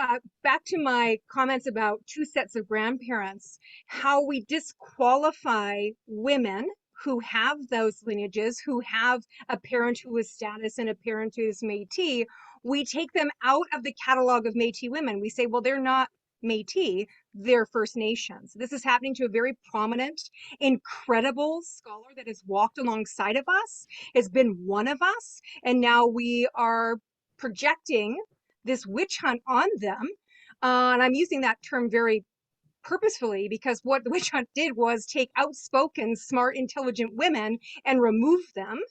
back to my comments about two sets of grandparents, how we disqualify women who have those lineages, who have a parent who is status and a parent who is Métis, we take them out of the catalog of Métis women. We say, well, they're not Métis, they're First Nations. This is happening to a very prominent, incredible scholar that has walked alongside of us, has been one of us, and now we are projecting this witch hunt on them. And I'm using that term very purposefully because what the witch hunt did was take outspoken, smart, intelligent women and remove them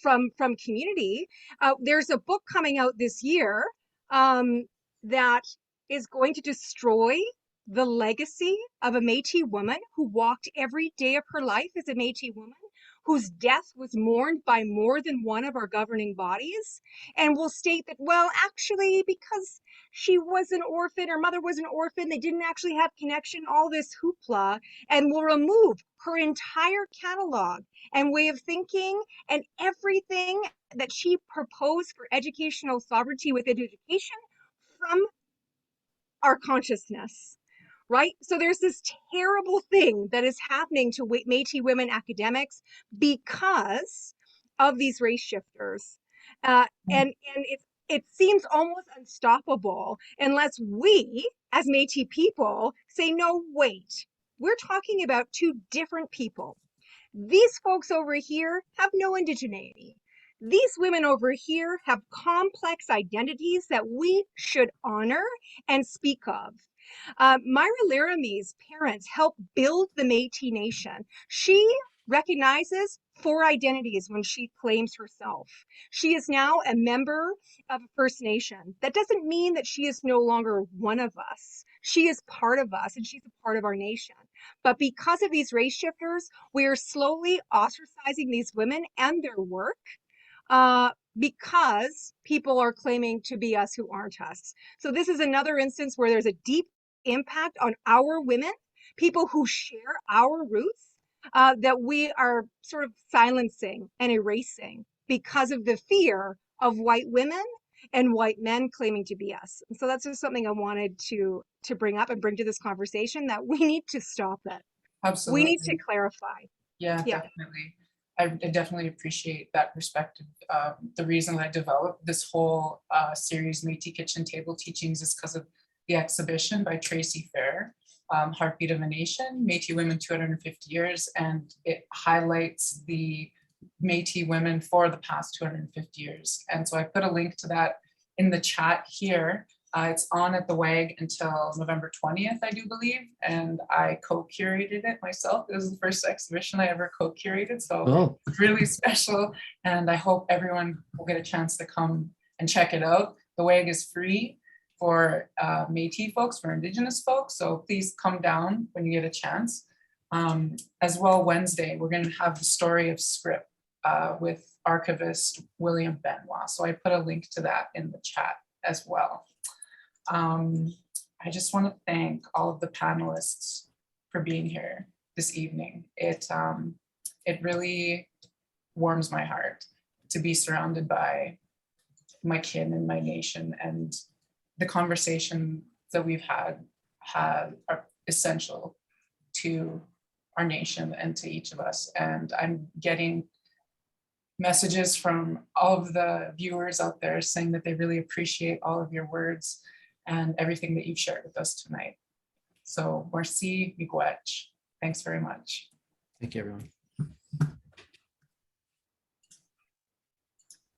from community. There's a book coming out this year that is going to destroy the legacy of a Métis woman who walked every day of her life as a Métis woman, whose death was mourned by more than one of our governing bodies, and will state that, well, actually, because she was an orphan, her mother was an orphan, they didn't actually have connection, all this hoopla, and will remove her entire catalog and way of thinking and everything that she proposed for educational sovereignty within education from our consciousness, right? So there's this terrible thing that is happening to Métis women academics because of these race shifters. And it seems almost unstoppable unless we, as Métis people, say, no, wait, we're talking about two different people. These folks over here have no indigeneity. These women over here have complex identities that we should honor and speak of. Myra Laramie's parents helped build the Métis Nation. She recognizes 4 identities when she claims herself. She is now a member of a First Nation. That doesn't mean that she is no longer one of us. She is part of us and she's a part of our nation. But because of these race shifters, we are slowly ostracizing these women and their work because people are claiming to be us who aren't us. So this is another instance where there's a deep impact on our women, people who share our roots, that we are sort of silencing and erasing because of the fear of white women and white men claiming to be us. And so that's just something I wanted to bring up and bring to this conversation, that we need to stop it. Absolutely. We need to clarify. Yeah, definitely. I definitely appreciate that perspective. The reason I developed this whole series, Metis Kitchen Table Teachings, is because of the exhibition by Tracy Fair Heartbeat of a Nation, Métis Women 250 Years, and it highlights the Métis women for the past 250 years. And so I put a link to that in the chat here. It's on at the WAG until November 20th, I do believe, and I co-curated it myself. This is the first exhibition I ever co-curated, so Oh, it's really special, and I hope everyone will get a chance to come and check it out. The WAG is free for Métis folks, for Indigenous folks, so please come down when you get a chance. As well, Wednesday, we're going to have the story of script with archivist William Benoit, so I put a link to that in the chat as well. I just want to thank all of the panelists for being here this evening. It really warms my heart to be surrounded by my kin and my nation, and the conversation that we've had are essential to our nation and to each of us. And I'm getting messages from all of the viewers out there saying that they really appreciate all of your words and everything that you've shared with us tonight. So merci, miigwech. Thanks very much. thank you, everyone.